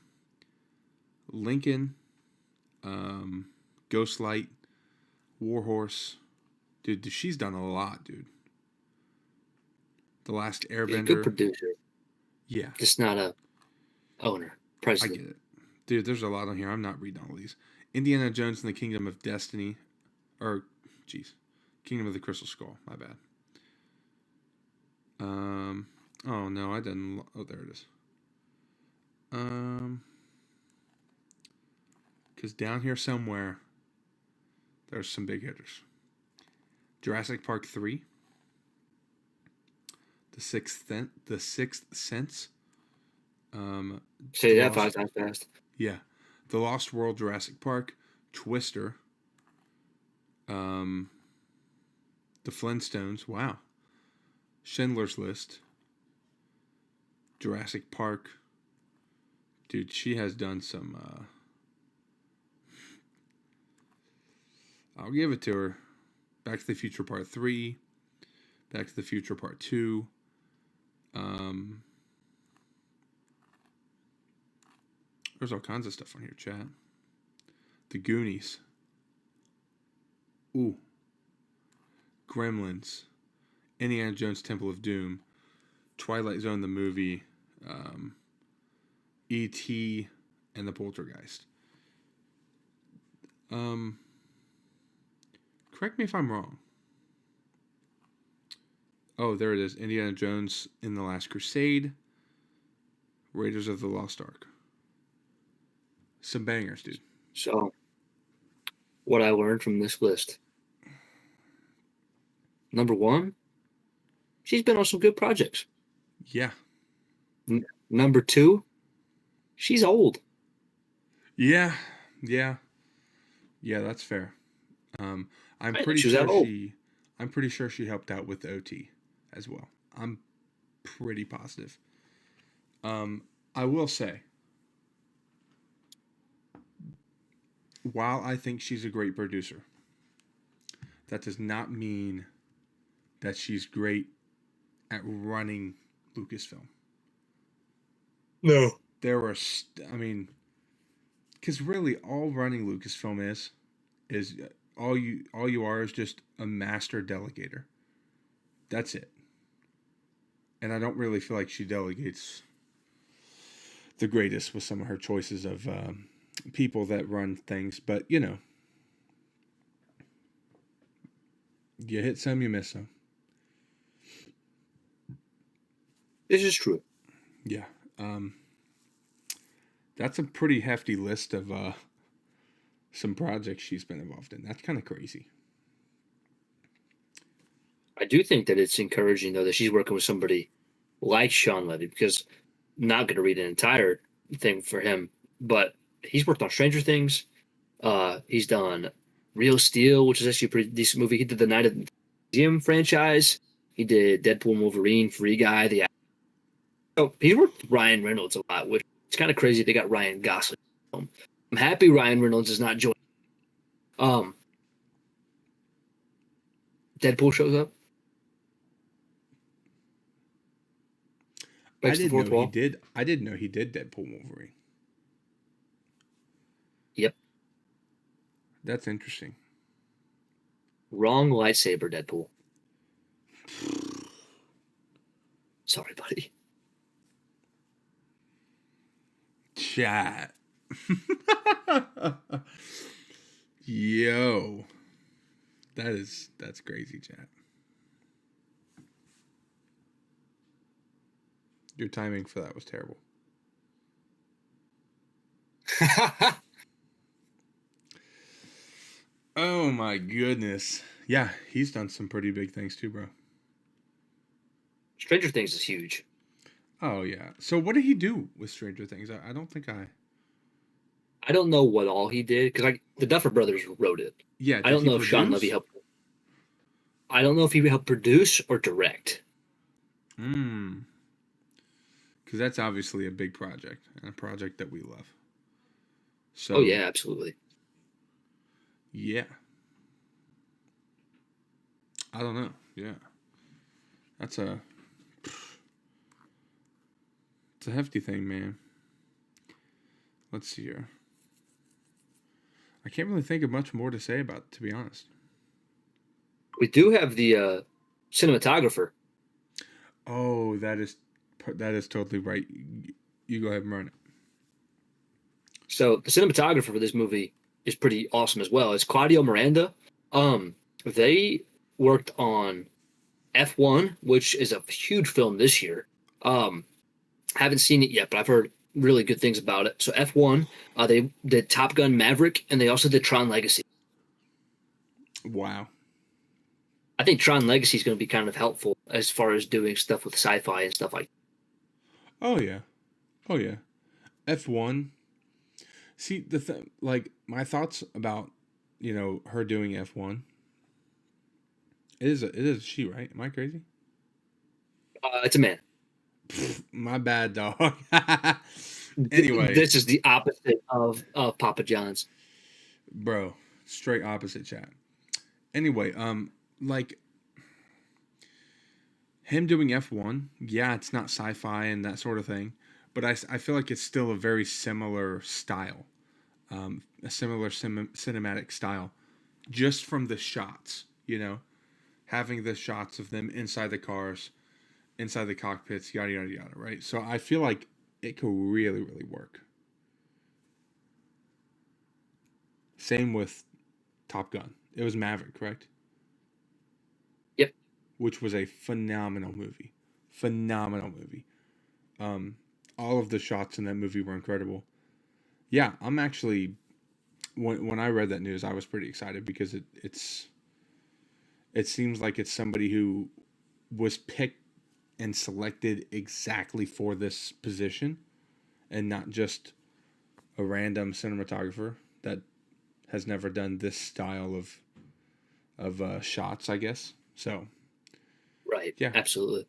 Lincoln, Ghostlight, Warhorse. Dude, she's done a lot, dude. The Last Airbender. Yeah, good producer. Yeah. Just not a owner, president. I get it. Dude, there's a lot on here. I'm not reading all of these. Indiana Jones and the Kingdom of Destiny. Kingdom of the Crystal Skull. My bad. Oh, no, I didn't. Oh, there it is. Because down here somewhere, there's some big hitters. Jurassic Park 3. The Sixth Sense. Say that 5 times fast. Yeah. The Lost World, Jurassic Park, Twister, The Flintstones, wow. Schindler's List, Jurassic Park. Dude, she has done some, I'll give it to her. Back to the Future Part 3, Back to the Future Part 2, there's all kinds of stuff on here, chat. The Goonies. Ooh. Gremlins. Indiana Jones Temple of Doom. Twilight Zone the movie. E.T. and the Poltergeist. Correct me if I'm wrong. Oh, there it is. Indiana Jones in the Last Crusade. Raiders of the Lost Ark. Some bangers, dude. So, what I learned from this list. Number 1, she's been on some good projects. Yeah. Number two, she's old. Yeah, yeah, yeah. That's fair. Um, I'm I didn't know pretty she was sure that old. she helped out with the OT as well. I'm pretty positive. Um, I will say, while I think she's a great producer, that does not mean that she's great at running Lucasfilm. No. There were, I mean, because really all running Lucasfilm is all you are is just a master delegator. That's it. And I don't really feel like she delegates the greatest with some of her choices of people that run things. But you hit some, you miss some. This is true. Yeah. That's a pretty hefty list of some projects she's been involved in. That's kind of crazy. I do think that it's encouraging though that she's working with somebody like Sean Levy because I'm not going to read an entire thing for him, but he's worked on Stranger Things. He's done Real Steel, which is actually a pretty decent movie. He did the Night of the Museum franchise. He did Deadpool and Wolverine, Free Guy. So he worked with Ryan Reynolds a lot, which is kind of crazy. They got Ryan Gosling. I'm happy Ryan Reynolds is not joining. Um, Deadpool shows up. I Breaks the didn't fourth know he wall. did. I didn't know he did Deadpool Wolverine. Yep. That's interesting. Wrong lightsaber, Deadpool. Sorry, buddy. Chat. Yo. That's crazy, chat. Your timing for that was terrible. Oh my goodness. Yeah, he's done some pretty big things too, bro. Stranger Things is huge. Oh yeah. So what did he do with Stranger Things? I don't think I. I don't know what all he did because the Duffer Brothers wrote it. Yeah, I did don't he know if Sean Levy produce? helped. I don't know if he helped produce or direct. Hmm. Because that's obviously a big project and a project that we love. Oh So yeah, absolutely. yeah. I don't know. Yeah. That's it's a hefty thing, man. Let's see here. I can't really think of much more to say about it, to be honest. We do have the cinematographer. Oh, that is totally right. You go ahead and run it. So the cinematographer for this movie is pretty awesome as well. It's Claudio Miranda. They worked on F1, which is a huge film this year. Haven't seen it yet, but I've heard really good things about it. So F1, they did Top Gun Maverick, and they also did Tron Legacy. Wow. I think Tron Legacy is going to be kind of helpful as far as doing stuff with sci-fi and stuff like that. Oh yeah. Oh yeah. F1. See like my thoughts about her doing F1. It is she, right? Am I crazy? It's a man. My bad, dog. Anyway, This is the opposite of Papa John's. bro, straight opposite chat. Anyway, like him doing F1, yeah, it's not sci-fi and that sort of thing, but I feel like it's still a very similar style, a similar cinematic style, just from the shots, having the shots of them inside the cars, inside the cockpits, yada yada yada, right? So I feel like it could really, really work. Same with Top Gun. It was Maverick, correct? Yep. Which was a phenomenal movie. Phenomenal movie. Um, all of the shots in that movie were incredible. Yeah, I'm actually when I read that news, I was pretty excited because it seems like it's somebody who was picked and selected exactly for this position, and not just a random cinematographer that has never done this style of shots, I guess. So, Right. yeah. Absolutely.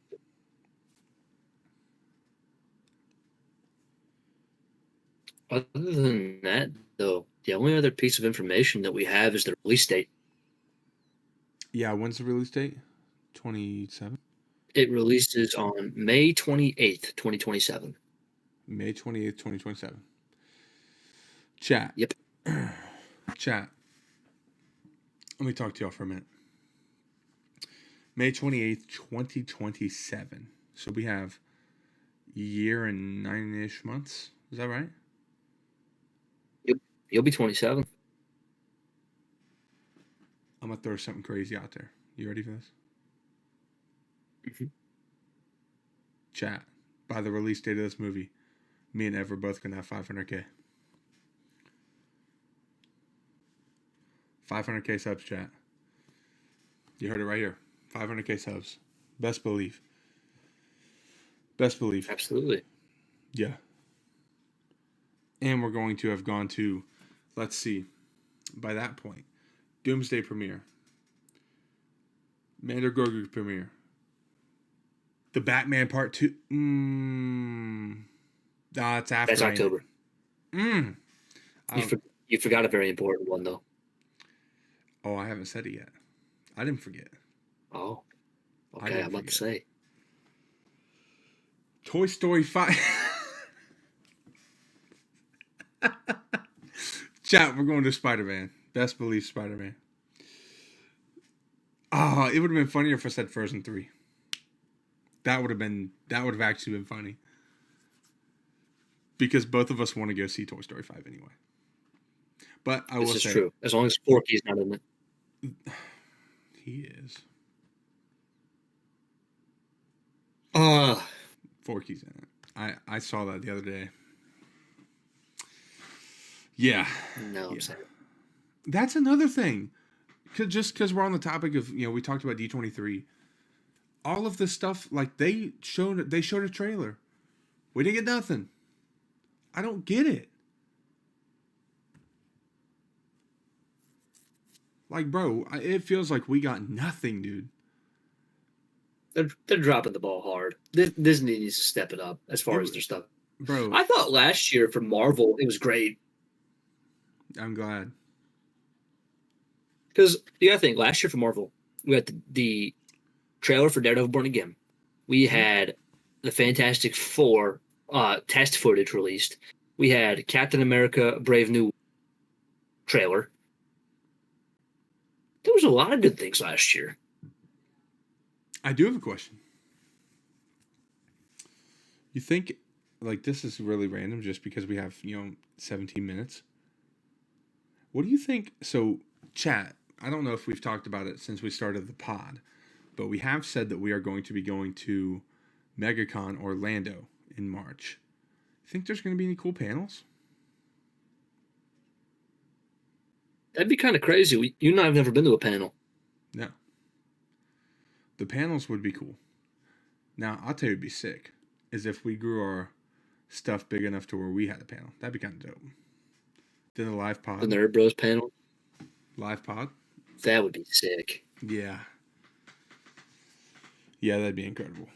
Other than that, though, the only other piece of information that we have is the release date. Yeah, when's the release date? 27? It releases on May 28th, 2027. May 28th, 2027. Chat. Yep. Chat. Let me talk to y'all for a minute. May 28th, 2027. So we have a year and 9-ish months. Is that right? Yep. You'll be 27. I'm going to throw something crazy out there. You ready for this? Mm-hmm. Chat. By the release date of this movie, me and Ev are both going to have 500K. 500K subs, chat. You heard it right here. 500K subs. Best believe. Best believe. Absolutely. Yeah. And we're going to have gone to, let's see, by that point, Doomsday premiere. Mander Grogu premiere. The Batman Part 2. It's after. That's October. You forgot a very important one, though. Oh, I haven't said it yet. I didn't forget. Oh. Okay, I'm about to say. Toy Story 5. Chat, we're going to Spider-Man. Best believe Spider-Man. Oh, it would have been funnier if I said Frozen 3. That would have actually been funny. Because both of us want to go see Toy Story 5 anyway. But I will say... This is true. As long as Forky's not in it. He is. Forky's in it. I saw that the other day. Yeah. No, I'm yeah. sorry. That's another thing. Just because we're on the topic of, we talked about D23. All of this stuff, like, they showed a trailer. We didn't get nothing. I don't get it. Like, bro, it feels like we got nothing, dude. They're dropping the ball hard. Disney needs to step it up as far as their stuff. Bro. I thought last year for Marvel, it was great. I'm glad. Because you got to think, last year for Marvel, we had the trailer for Daredevil Born Again. We had the Fantastic Four test footage released. We had Captain America Brave New trailer. There was a lot of good things last year. I do have a question. You think, like, this is really random just because we have, 17 minutes. What do you think? So, chat, I don't know if we've talked about it since we started the pod, but we have said that we are going to be going to MegaCon Orlando in March. Think there's going to be any cool panels? That'd be kind of crazy. You and I have never been to a panel. No. The panels would be cool. Now, I'll tell you it'd be sick, is if we grew our stuff big enough to where we had a panel. That'd be kind of dope. Then the live pod. The Nerd Bros panel? Live pod? That would be sick. Yeah. Yeah, that'd be incredible.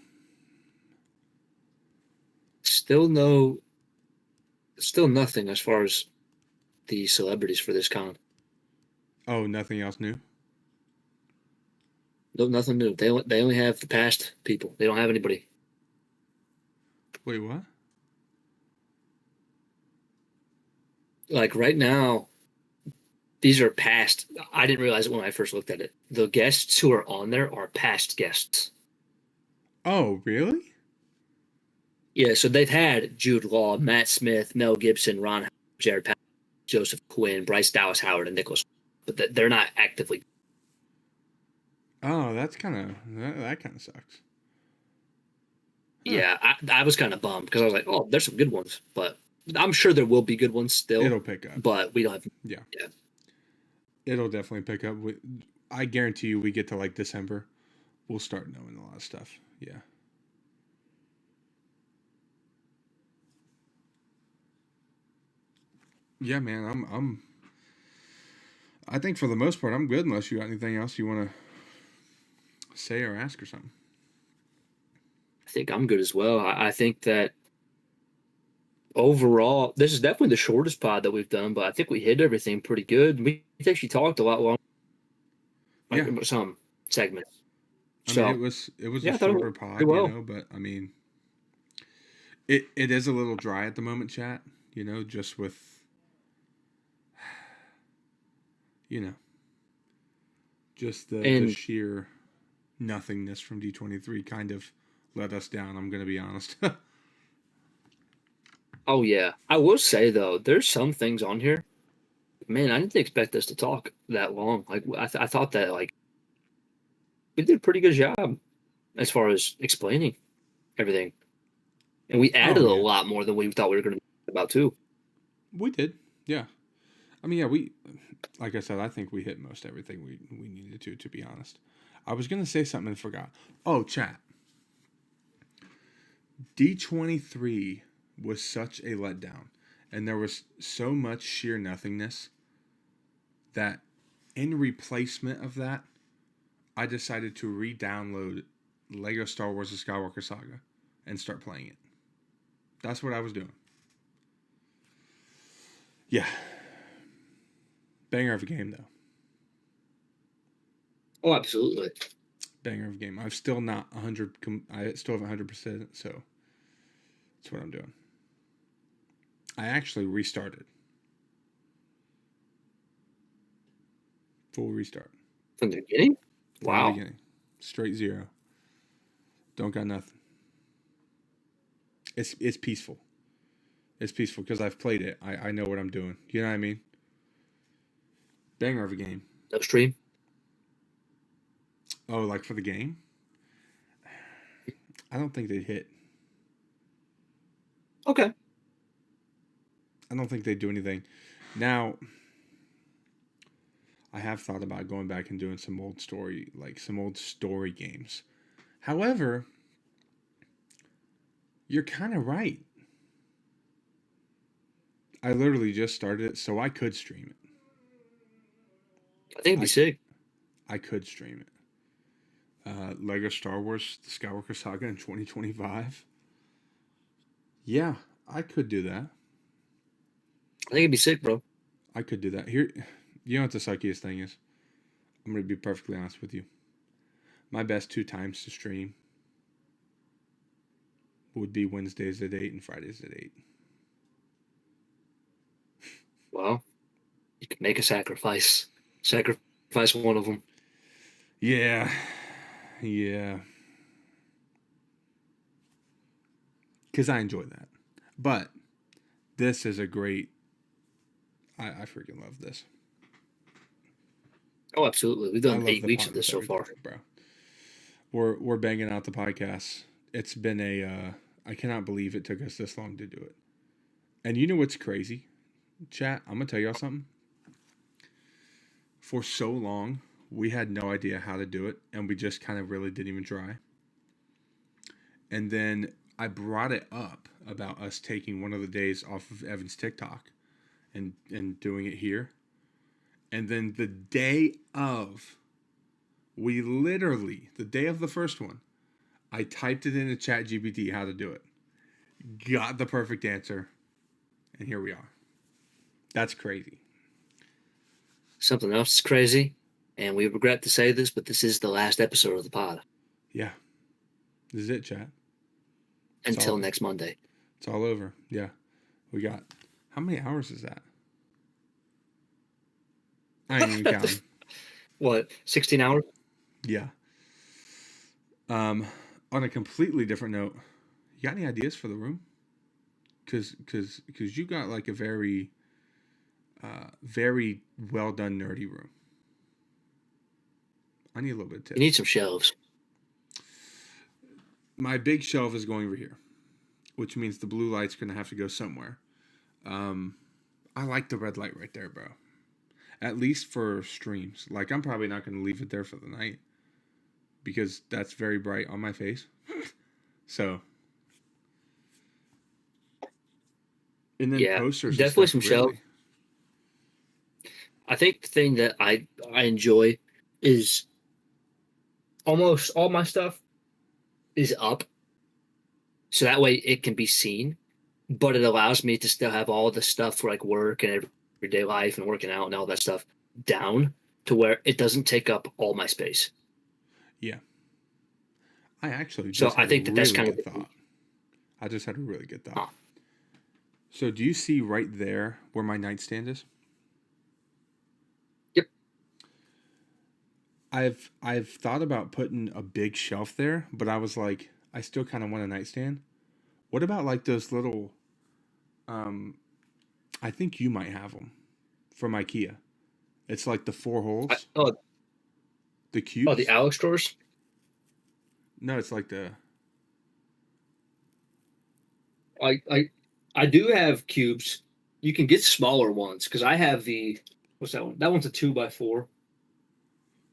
Still nothing as far as the celebrities for this con. Oh, nothing else new? No, nothing new. They only have the past people. They don't have anybody. Wait, what? Like right now, these are past. I didn't realize it when I first looked at it. The guests who are on there are past guests. Oh, really? Yeah, so they've had Jude Law, Matt Smith, Mel Gibson, Ron Howard, Jared Patton, Joseph Quinn, Bryce Dallas Howard, and Nicholas. But they're not actively. Oh, that's that kind of sucks. Yeah, I was kind of bummed because I was like, oh, there's some good ones, but I'm sure there will be good ones still. It'll pick up, but we don't have. Yeah. It'll definitely pick up. I guarantee you, we get to like December, we'll start knowing a lot of stuff. Yeah. Yeah, man. I think for the most part, I'm good. Unless you got anything else you want to say or ask or something. I think I'm good as well. I think that overall, this is definitely the shortest pod that we've done, but I think we hit everything pretty good. We actually talked a lot longer, like Yeah. some segments. I mean, So it was a yeah, I thought it shorter went pretty pod, well. but I mean, it is a little dry at the moment, chat. Just with you know, just the And sheer nothingness from D23 kind of let us down. I'm gonna be honest. oh yeah, I will say though, there's some things on here. Man, I didn't expect us to talk that long. Like I thought that like we did a pretty good job as far as explaining everything, and we added Oh a yeah, lot more than we thought we were going to about too. we did. Yeah, I mean, yeah, we like I said, I think we hit most everything we needed to. To be honest, I was gonna say something and forgot. Oh, chat. D23 was such a letdown, and there was so much sheer nothingness that in replacement of that, I decided to re-download Lego Star Wars: The Skywalker Saga and start playing it. That's what I was doing. Yeah, banger of a game though. Oh, absolutely. Banger of a game. I've still not 100. I still have 100%. So that's what I'm doing. I actually restarted. Full restart From the beginning? from the Wow. beginning. Straight zero. Don't got nothing. It's peaceful. It's peaceful because I've played it. I know what I'm doing. You know what I mean? Banger of a game. No stream? Oh, like for the game? I don't think they'd hit. Okay. I don't think they'd do anything. Now, I have thought about going back and doing some old story, like some old story games. However, you're kind of right. I literally just started it, so I could stream it. I think it'd be I sick. I could stream it. Lego Star Wars: The Skywalker Saga in 2025. Yeah, I could do that. I think it'd be sick, bro. I could do that. Here, you know what the suckiest thing is? I'm going to be perfectly honest with you. My best two times to stream would be Wednesdays at 8 and Fridays at 8. Well, you could make a sacrifice. Sacrifice one of them. Yeah. Yeah. Because I enjoy that. But this is a great. I freaking love this. Oh, absolutely. We've I done love 8 the weeks pod of this with so everything, far. bro. We're banging out the podcast. It's been I cannot believe it took us this long to do it. And you know what's crazy? Chat, I'm going to tell y'all something. For so long, we had no idea how to do it, and we just kind of really didn't even try. And then I brought it up about us taking one of the days off of Evan's TikTok and doing it here. And then the day of, the day of the first one, I typed it into Chat GPT how to do it. Got the perfect answer. And here we are. That's crazy. Something else is crazy, and we regret to say this, but this is the last episode of the pod. Yeah. This is it, chat. Until next Monday. It's all over. Yeah. We got, how many hours is that? I ain't even counting. What, 16 hours? Yeah. On a completely different note, you got any ideas for the room? Cause you got like a very well done nerdy room. I need a little bit of tips. You need some shelves. My big shelf is going over here, which means the blue light's gonna have to go somewhere. I like the red light right there, bro. At least for streams. Like I'm probably not gonna leave it there for the night because that's very bright on my face. So, and then Yeah, posters, definitely and some stuff, really. shelves. I think the thing that I enjoy is almost all my stuff is up, so that way it can be seen, but it allows me to still have all the stuff for like work and everyday life and working out and all that stuff down to where it doesn't take up all my space. Yeah. I actually So just I had a think that that's really kind of good thought. I just had a really good thought. huh. So do you see right there where my nightstand is? Yep. I've thought about putting a big shelf there, but I was like, I still kind of want a nightstand. What about like those little? Um, I think you might have them from IKEA. It's like the four holes, Oh, the oh, the cubes. Alex drawers. No, it's like the. I I I do have cubes. You can get smaller ones because I have the what's that one? That one's a 2x4.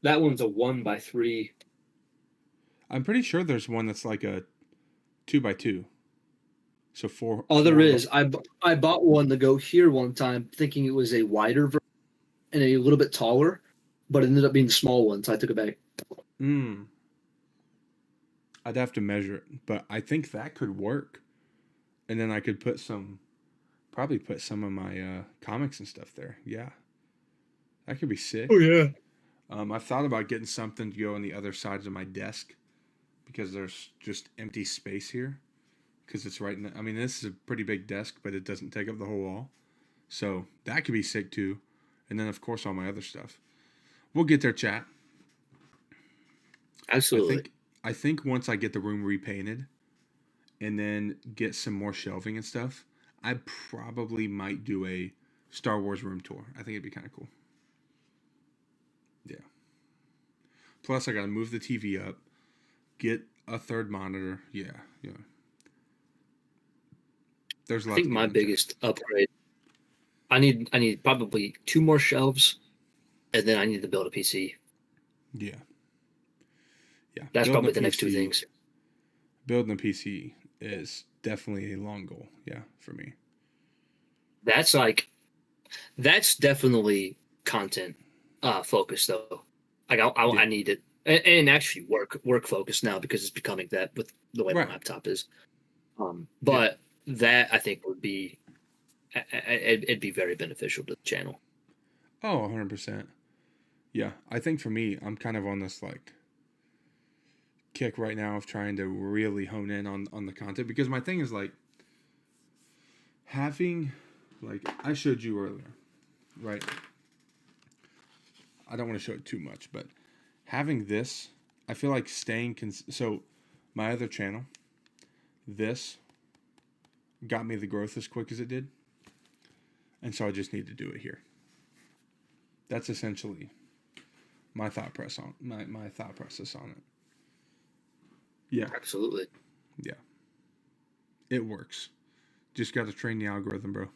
That one's a 1x3. I'm pretty sure there's one that's like a 2x2. So Oh, there four. is. I bought one to go here one time, thinking it was a wider version and a little bit taller, but it ended up being the small one, so I took it back. Mm, I'd have to measure it, but I think that could work. And then I could probably put some of my comics and stuff there. Yeah, that could be Oh sick. yeah. I've thought about getting something to go on the other sides of my desk because there's just empty space here. Because it's right in I mean, this is a pretty big desk, but it doesn't take up the whole wall. So that could be sick too. And then, of course, all my other stuff. We'll get there, chat. I Absolutely. think I think once I get the room repainted and then get some more shelving and stuff, I probably might do a Star Wars room tour. I think it'd be kind of cool. Yeah. Plus, I got to move the TV up, get a third monitor. Yeah, yeah. There's a I lot think to get my on chat. biggest upgrade. I need probably two more shelves, and then I need to build a PC. Yeah, yeah. That's probably the next two things. Building a PC is definitely a long goal. Yeah, for me. That's like that's definitely content focused though. Like Yeah. I need it, and actually work focused now because it's becoming that with the way my Right. laptop is. Yeah. But that I think would be it'd be very beneficial to the channel. Oh, 100%. Yeah. I think for me, I'm kind of on this like kick right now of trying to really hone in on the content because my thing is like having like I showed you earlier, right? I don't want to show it too much, but having this, I feel like so my other channel, this got me the growth as quick as it did, and so I just need to do it here. That's essentially my thought process on it. Yeah, Absolutely. yeah, it works. Just got to train the algorithm, bro.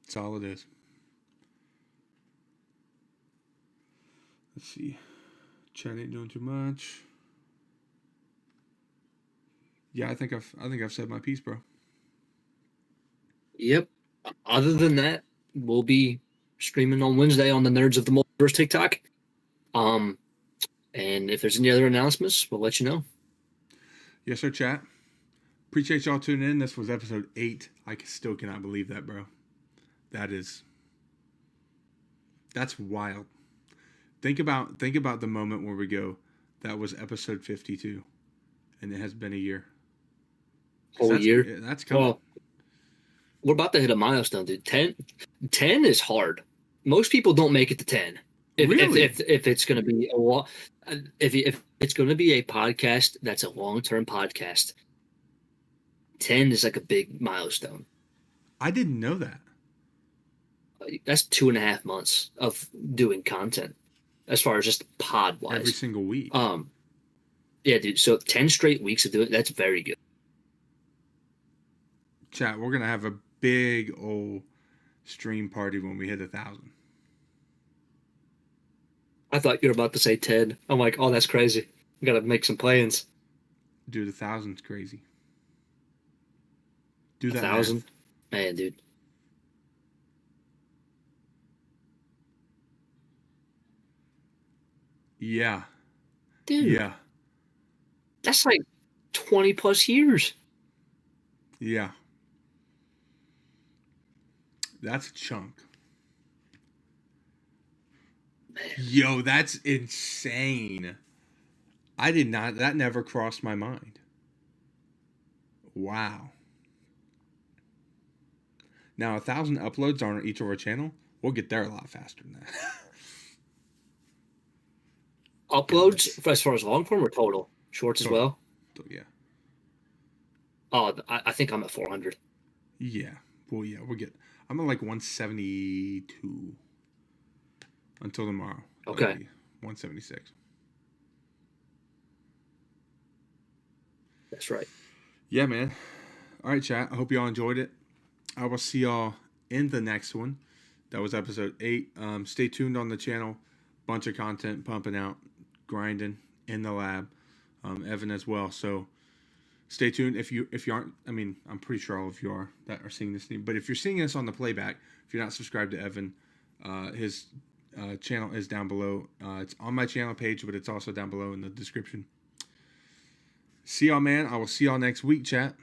That's all it is. Let's see. Chat ain't doing too much. Yeah, I think I've said my piece, bro. Yep. Other than that, we'll be streaming on Wednesday on the Nerds of the Multiverse TikTok. Um, and if there's any other announcements, we'll let you know. Yes, sir, chat. Appreciate y'all tuning in. This was episode 8. I still cannot believe that, bro. That's wild. Think about the moment where we go, that was episode 52, and it has been a year. 'Cause Whole year. that's coming. Well, we're about to hit a milestone, dude. 10 is hard. Most people don't make it to 10. Really? If it's going to be a long, if it's going to be a podcast that's a long-term podcast, 10 is like a big milestone. I didn't know that. That's 2.5 months of doing content as far as just pod Every wise. single week. Yeah, dude. So 10 straight weeks of doing that's very good. Chat, we're gonna have a big old stream party when we hit 1,000. I thought you were about to say 10. I'm like, oh, that's crazy. We got to make some plans. Dude, 1,000's crazy. Do A that thousand, math. man, dude. Yeah. Dude, Yeah. that's like 20 plus years. Yeah. That's a chunk. Man. Yo, that's insane. I did not. That never crossed my mind. Wow. Now 1,000 uploads on each of our channel, we'll get there a lot faster than that. Uploads as far as long form or total? Shorts as Total. well? Yeah. Oh, I think I'm at 400. Yeah. Well, yeah, we'll get. I'm at like 172 until tomorrow. That'll Okay. be 176. That's right. Yeah, man. All right, chat. I hope y'all enjoyed it. I will see y'all in the next one. That was episode 8. Stay tuned on the channel. Bunch of content pumping out, grinding in the lab. Evan as well. So stay tuned. If you aren't, I mean, I'm pretty sure all of you are that are seeing this thing. But if you're seeing this on the playback, if you're not subscribed to Evan, his channel is down below. It's on my channel page, but it's also down below in the description. See y'all, man. I will see y'all next week, chat.